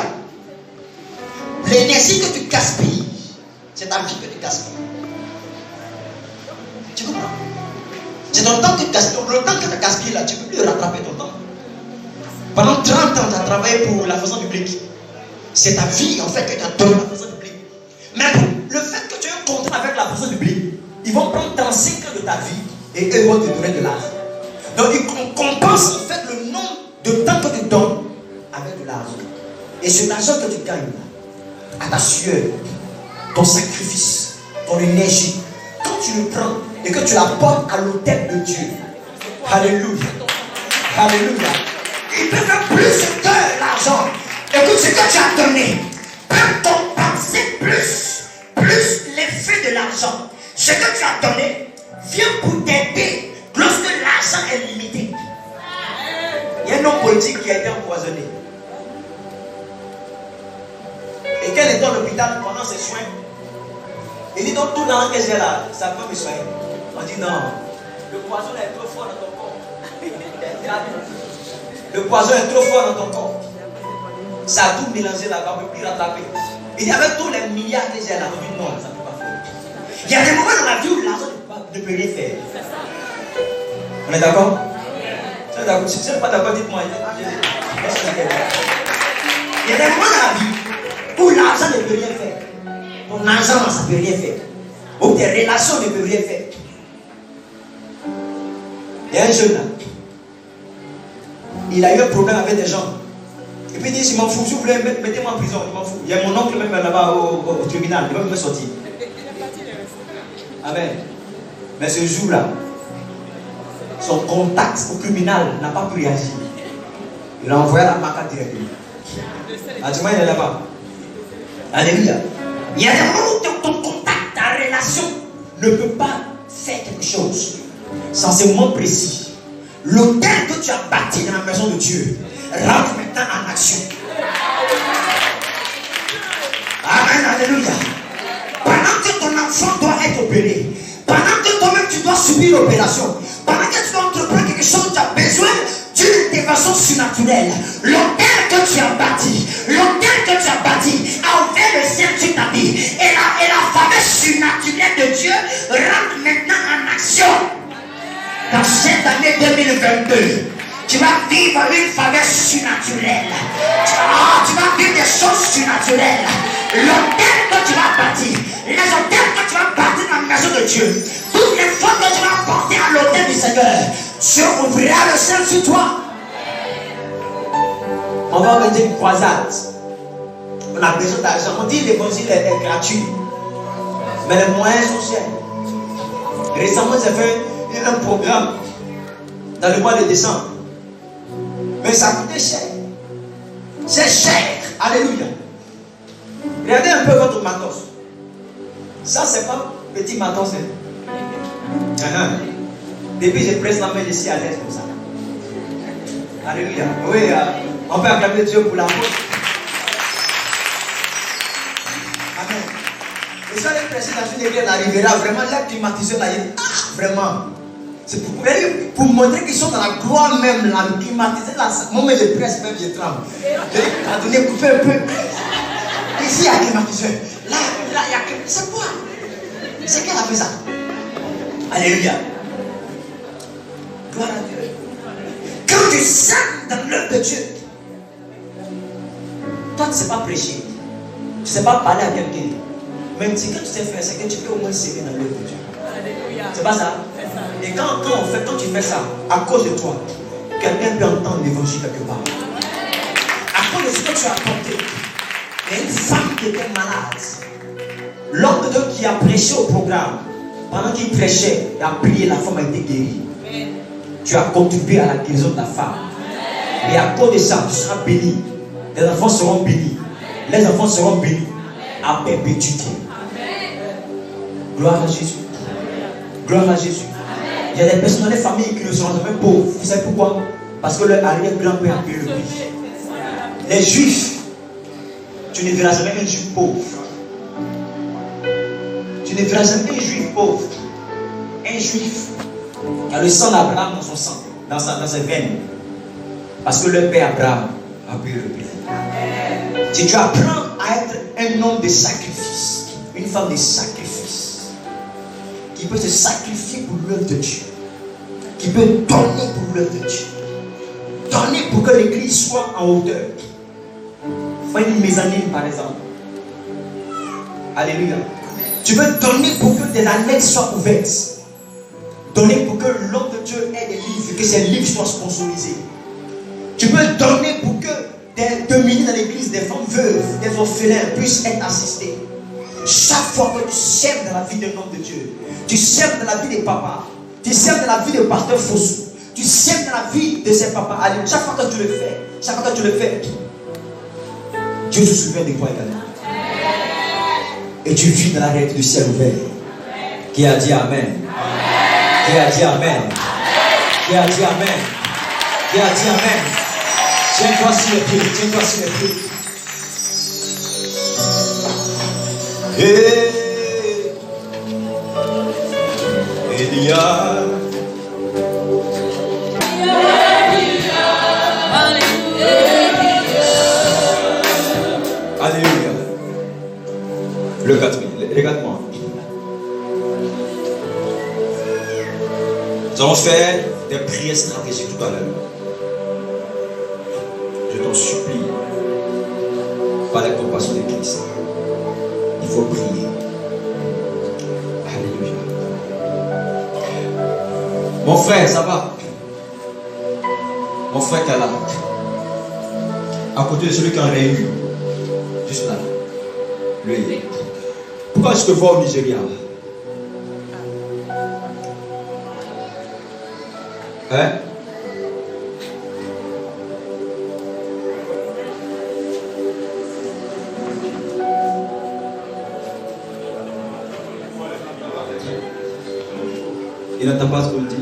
L'énergie que tu gaspilles, c'est ta vie que tu gaspilles. Tu comprends? C'est ton temps que tu gaspilles. Le temps que tu as gaspillé là, tu ne peux plus rattraper ton temps. Pendant 30 ans, tu as travaillé pour la fonction publique. C'est ta vie en fait que tu as donné la fonction publique. Mais le fait que tu aies un contrat avec la fonction publique, ils vont prendre 35 ans de ta vie et eux vont te donner de l'argent. Donc ils compensent en fait le nombre de temps que tu donnes avec de l'argent. Et cet argent que tu gagnes à ta sueur, ton sacrifice, ton énergie, quand tu le prends et que tu l'apportes à l'autel de Dieu, alléluia, alléluia, il peut faire plus que l'argent. Écoute, ce que tu as donné peut compenser plus l'effet de l'argent. Ce que tu as donné vient pour t'aider lorsque l'argent est limité. Il y a un homme politique qui a été empoisonné. Et quand il est dans l'hôpital pendant ses soins, il dit donc tout l'argent que j'ai là, ça peut me soigner. On dit non, le poison est trop fort dans ton corps. Le poison est trop fort dans ton corps. Ça a tout mélangé là-bas, on ne peut plus rattraper. Il dit avec tous les milliards que j'ai là, on dit non, ça ne peut pas faire. Il y a des moments dans la vie où l'argent ne peut rien faire. On est d'accord? Si tu n'es pas d'accord, dites-moi. Il y a des moments dans la vie où l'argent ne peut rien faire. Ton argent, ça ne peut rien faire. Ou tes relations ne peuvent rien faire. Il y a un jeune là. Il a eu un problème avec des gens. Et puis il dit, je m'en fous, si vous voulez, mettez-moi en prison, je m'en fous. Il y a mon oncle même là-bas au tribunal, il va me sortir. Amen. Mais ce jour-là, son contact au criminel n'a pas pu réagir. Il a envoyé la maca directement. Dis-moi, il est là-bas. Alléluia. Il y a des moments où ton contact, ta relation ne peut pas faire quelque chose. Sans ce moment précis, l'autel que tu as bâti dans la maison de Dieu rentre maintenant en action. Amen, alléluia. Pendant que ton enfant doit être opéré, pendant que toi-même tu dois subir l'opération, pendant que tu dois entreprendre quelque chose, tu as besoin d'une intervention surnaturelle. L'autel que tu as bâti, a ouvert le ciel sur ta vie. Et la faveur surnaturelle de Dieu rentre maintenant en action. Dans cette année 2022, tu vas vivre une faveur surnaturelle. Tu vas vivre des choses surnaturelles. L'autel que tu vas bâtir, les hôtels que tu vas bâtir dans la maison de Dieu, toutes les fois que tu vas porter à l'autel du Seigneur, Dieu ouvrira le ciel sur toi. On va organiser une croisade a besoin d'argent. On dit l'évangile est gratuit. Mais les moyens sont chers. Récemment, j'ai fait un programme dans le mois de décembre. Mais ça coûtait cher. C'est cher. Alléluia. Regardez un peu votre matos. Ça, c'est pas petit matos. Depuis je presse la main, je suis à l'aise comme ça. Alléluia. Oui, on peut acclamer Dieu pour la faute. Amen. Et ça, les prêcher dans une église arrivera vraiment, l'air climatisé là, vraiment. C'est pour montrer qu'ils sont dans la gloire même, là, climatisé là. Moi, je presse même, je tremble. Attendez, coupez un peu. Ici, il y a climatiseur. Là, il y a climatiseur. C'est quoi? C'est qu'elle a fait ça? Alléluia. Gloire à Dieu. Quand tu sèmes dans l'œuvre de Dieu, toi, tu ne sais pas prêcher. Tu ne sais pas parler à quelqu'un. Mais ce que tu sais faire, c'est que tu peux au moins s'aimer dans l'œuvre de Dieu. C'est pas ça? Et quand tu fais ça, à cause de toi, quelqu'un peut entendre l'évangile quelque part. À cause de ce que tu as apporté, il y a une femme qui était malade. L'homme de Dieu qui a prêché au programme, pendant qu'il prêchait, il a prié, la femme a été guérie. Tu as contribué à la guérison de la femme. Et à cause de ça, tu seras béni. Les enfants seront bénis. Les enfants seront bénis à perpétuité. Gloire à Jésus. Gloire à Jésus. Il y a des personnes dans les familles qui ne seront jamais pauvres. Vous savez pourquoi? Parce que leur arrière-grand-père a payé le prix. Les juifs, tu ne verras jamais un juif pauvre. Tu ne verras jamais un juif pauvre. Un juif qui a le sang d'Abraham dans son sang, dans ses veines. Parce que leur père Abraham a payé le prix. Si tu apprends à être un homme de sacrifice, une femme de sacrifice, qui peut se sacrifier pour l'œuvre de Dieu, qui peut donner pour l'œuvre de Dieu, donner pour que l'église soit en hauteur. Fais une mezzanine par exemple. Alléluia. Tu veux donner pour que des annexes soient ouvertes. Donner pour que l'homme de Dieu ait des livres, que ces livres soient sponsorisés. Tu peux donner pour que des dominés dans l'église, des femmes veuves, des orphelins puissent être assistés. Chaque fois que tu sèmes dans la vie d'un homme de Dieu, tu sèmes dans la vie des papas, tu sèmes dans la vie de pasteur Fossou, tu sèmes dans la vie de ses papas. Allez, chaque fois que tu le fais, Dieu se souvient de toi également. Et tu vis dans la réalité du ciel ouvert. Qui a dit Amen? Qui a dit Amen? Qui a dit Amen? Qui a dit Amen? Tiens-toi sur les pieds, tiens-toi sur les pieds. Elia. Alléluia. Regarde-moi. Nous allons faire des prières stratégiques tout à l'heure. Je t'en supplie, par la compassion de Christ, il faut prier. Alléluia. Mon frère, ça va? Mon frère qui est là, à côté de celui qui en réunit, juste là. Lui. Pourquoi je te vois au Nigeria? Hein? Il n'entend pas ce qu'on dit.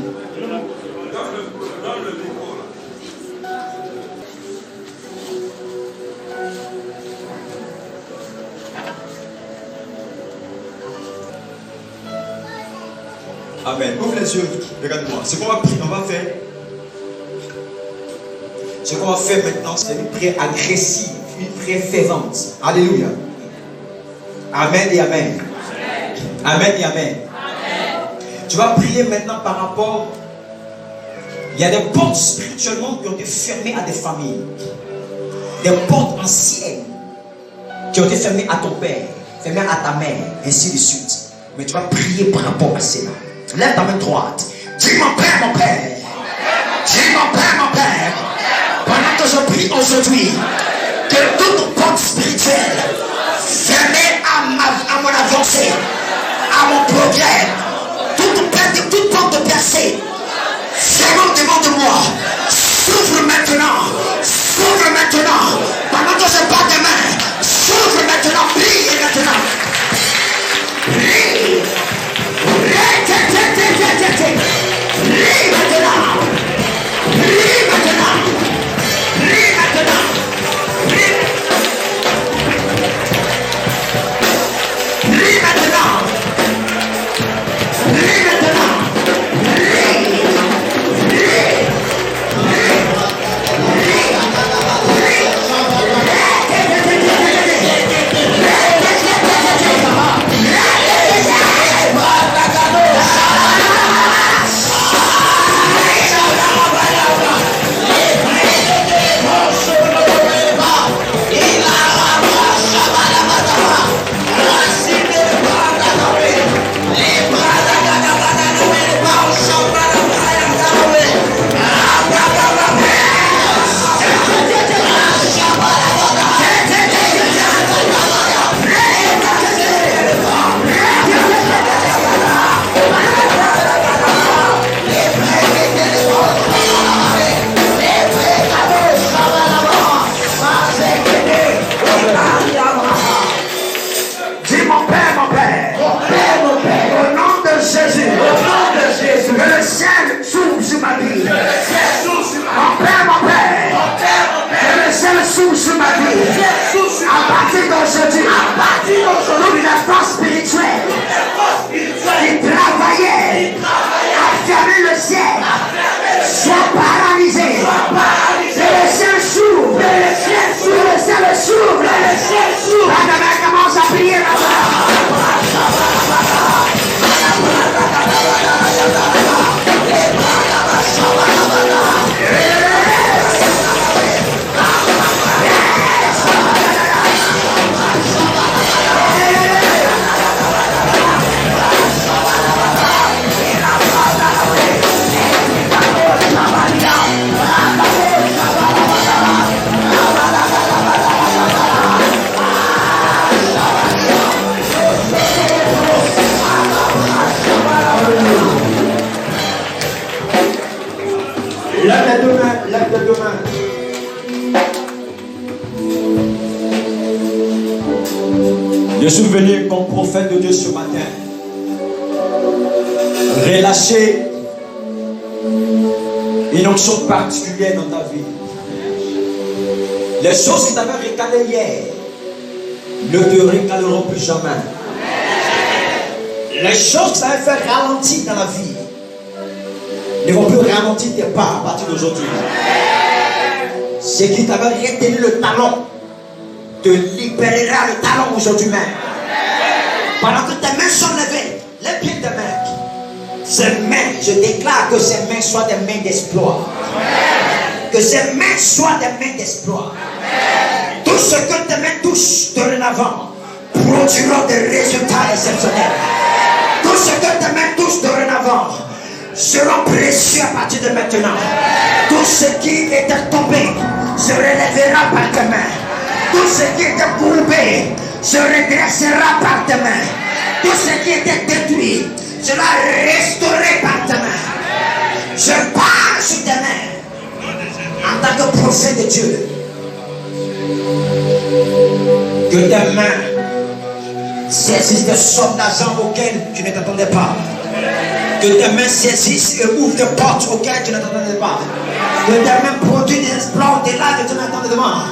Amen. Ouvre les yeux. Regarde-moi. Ce qu'on va faire. Ce qu'on va faire maintenant, c'est une prière agressive, une prière fervente. Alléluia. Amen et amen. Amen et amen. Tu vas prier maintenant par rapport. Il y a des portes spirituellement qui ont été fermées à des familles. Des portes anciennes qui ont été fermées à ton père, fermées à ta mère, ainsi de suite. Mais tu vas prier par rapport à cela. Lève ta main droite. Dis mon père, mon père. Dis mon père, mon père. Pendant que je prie aujourd'hui, que toute porte spirituelle spirituelle fermée à mon avancée, à mon progrès. Toute porte de percée, fermée devant de moi. S'ouvre maintenant. S'ouvre maintenant. Pendant que je bats des mains, s'ouvre maintenant. Brille maintenant. Brille. Brille maintenant. Brille maintenant. Brille maintenant. Brille maintenant. Brille maintenant. Je suis venu comme prophète de Dieu ce matin. Relâcher une onction particulière dans ta vie. Les choses qui t'avaient récalé hier ne te récaleront plus jamais. Les choses qui t'avaient fait ralentir dans la vie ne vont plus ralentir tes pas à partir d'aujourd'hui. Ce qui t'avait retenu le talon te libérera le talon aujourd'hui même. Pendant que tes mains sont levées, les pieds de mec, ces mains, je déclare que ces mains soient des mains d'espoir. Que ces mains soient des mains d'espoir. Tout ce que tes mains touchent dorénavant produira des résultats exceptionnels. Tout ce que tes mains touchent dorénavant seront précieux à partir de maintenant. Tout ce qui était tombé se relèvera par tes mains. Tout ce qui était courbé se redressera par tes mains. Tout ce qui était détruit sera restauré par tes mains. Je parle sur tes mains en tant que prophète de Dieu. Que tes mains saisissent des sommes d'argent auxquelles tu ne t'attendais pas. Que tes mains saisissent et ouvrent des portes auxquelles tu ne t'attendais pas. Que tes mains produisent des exploits au-delà que tu n'attendais pas.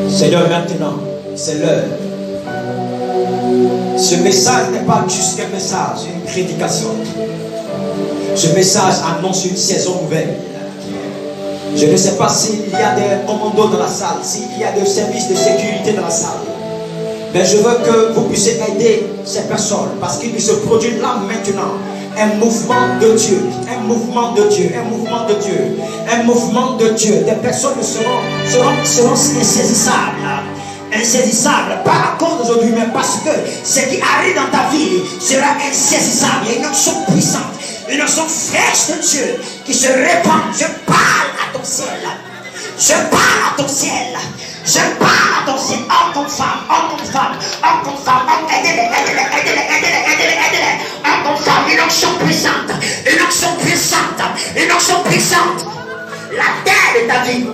Seigneur, maintenant, c'est l'heure. Ce message n'est pas juste un message, une prédication. Ce message annonce une saison nouvelle. Je ne sais pas s'il y a des commandos dans la salle, s'il y a des services de sécurité dans la salle. Mais je veux que vous puissiez aider ces personnes parce qu'il se produit là maintenant un mouvement de Dieu, un mouvement de Dieu, un mouvement de Dieu, un mouvement de Dieu. Des personnes seront insaisissables. Insaisissable, pas à cause d'aujourd'hui, mais parce que ce qui arrive dans ta vie sera insaisissable. Il y a une action puissante Une onction fraîche de Dieu qui se répand. Je parle à ton ciel. Je parle à ton ciel. Je parle à ton ciel. Homme comme femme, homme comme femme, homme comme femme. Aidez-les. Homme comme femme, une onction puissante. Une onction puissante. Une onction puissante. La terre de ta vie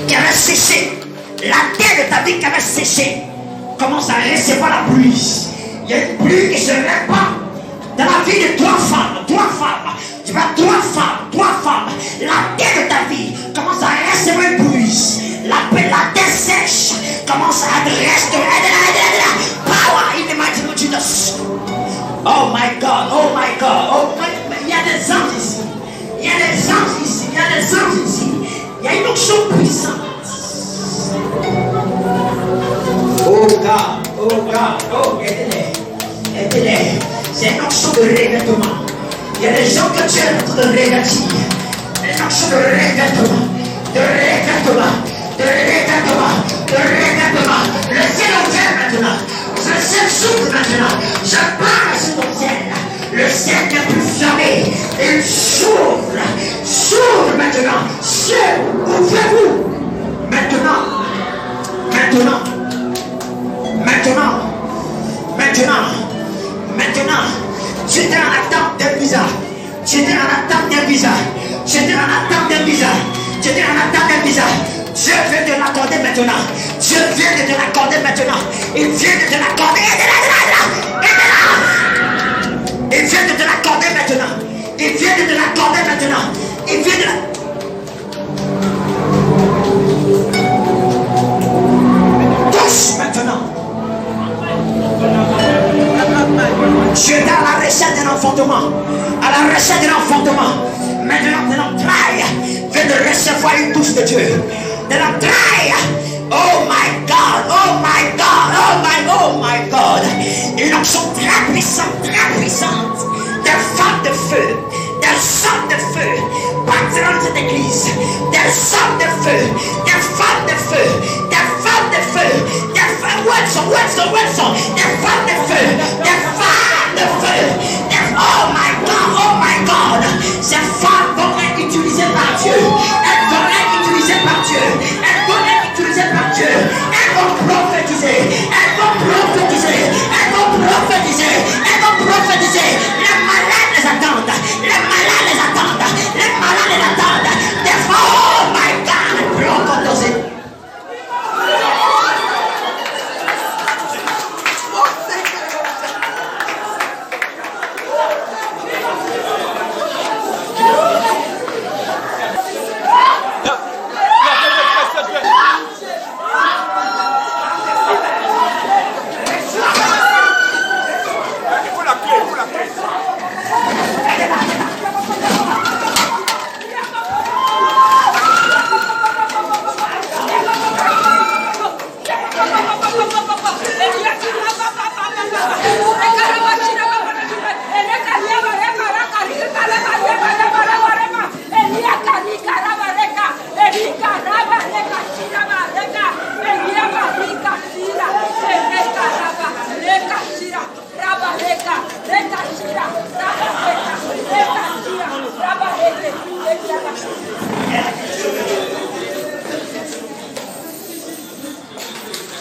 qui avait séché. La terre de ta vie qui avait séché commence à recevoir la pluie. Il y a une pluie qui se répand dans la vie de trois femmes. Tu vas trois femmes. La terre de ta vie commence à recevoir une pluie. La terre sèche commence à restaurer. Power in the mighty name of Jesus. Oh my God. Il y a des anges ici. Il y a une onction puissante. Oh God, aidez-les. C'est une onction de revêtement. Il y a des gens que Dieu est en train de revêtir. Une onction de revêtement. Le ciel est ouvert maintenant. Le ciel s'ouvre maintenant. Je parle sur ton ciel. Le ciel n'est plus fermé. Il s'ouvre maintenant. Ciel, ouvrez-vous. Maintenant, j'étais en attente d'un visa. Dieu vient de l'accorder maintenant. Il vient de te l'accorder. Tous maintenant. Tu es à la recherche d'un enfantement. Maintenant, de l'entraille, viens de recevoir une touche de Dieu. De l'entraille. Oh my God. Une onction très puissante. Des femmes de feu. Partiront de cette église. Des femmes de feu. Où elles sont? Des femmes de feu. Oh my God. Ces femmes vont être utilisées par Dieu. Elles vont prophétiser. Elles vont prophétiser. Les malades les attendent. Des fois, oh my God, prophétiser.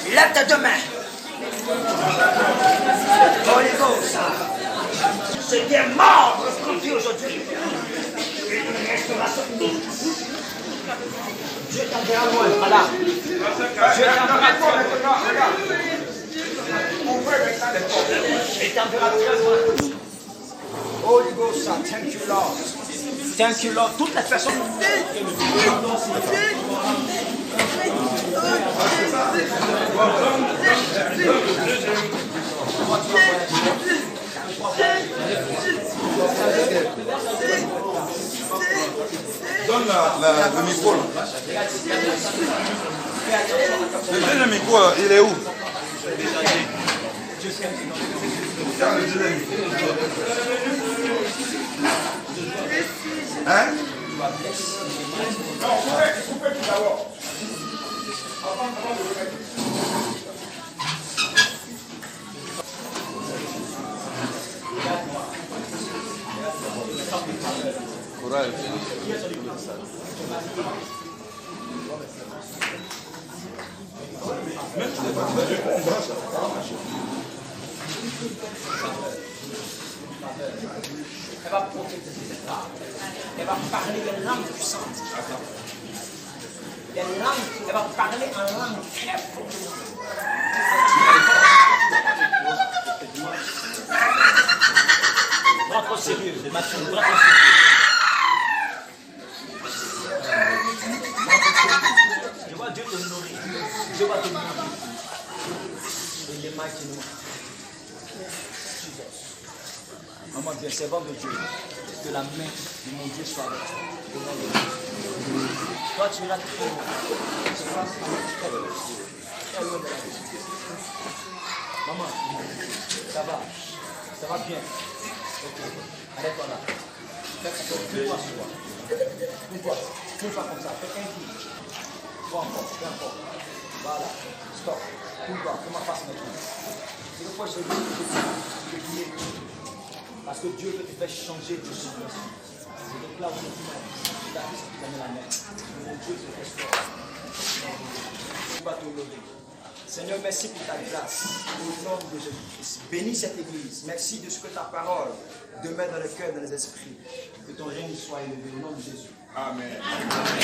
Lève tes deux mains. Holy Ghost. Ce qui est mort ressuscité aujourd'hui. Une restauration. Dieu t'enverra loin. Voilà. Dieu t'enverra loin. Il t'enverra très loin. Holy Ghost, thank you Lord. Thank you Lord. Toutes les personnes. Donne le micro. Le micro, il est où? Hein? Non, coupez tout d'abord. Courage. Elle va protéger. Elle va parler des langues puissantes. Des langues, elle va parler en langue très forte. Rentre au sérieux, Mathieu, rentre au sérieux. Je vois Dieu te nourrir. Je vois te nourrir. In the mighty name of Jesus. Maman, Dieu, servant de Dieu, que la main de mon Dieu soit avec toi. Au nom de Dieu. Toi, tu iras très loin. Tu iras très loin de la vie. Maman, ça va. Ça va bien. Ok. Arrête-toi là. Fais-toi sur toi. Fais-toi comme ça. Fais un coup. Va encore. Fais encore. Voilà. Stop. Fais-toi. Fais-moi face maintenant. C'est le point, je dis. Parce que Dieu veut te faire changer de situation. C'est donc là où tu as la main. Mon Dieu te restaure. Seigneur, merci pour ta grâce. Au nom de Jésus-Christ. Bénis cette église. Merci de ce que ta parole demeure dans le cœur, dans les esprits. Que ton règne soit élevé au nom de Jésus. Amen. Amen.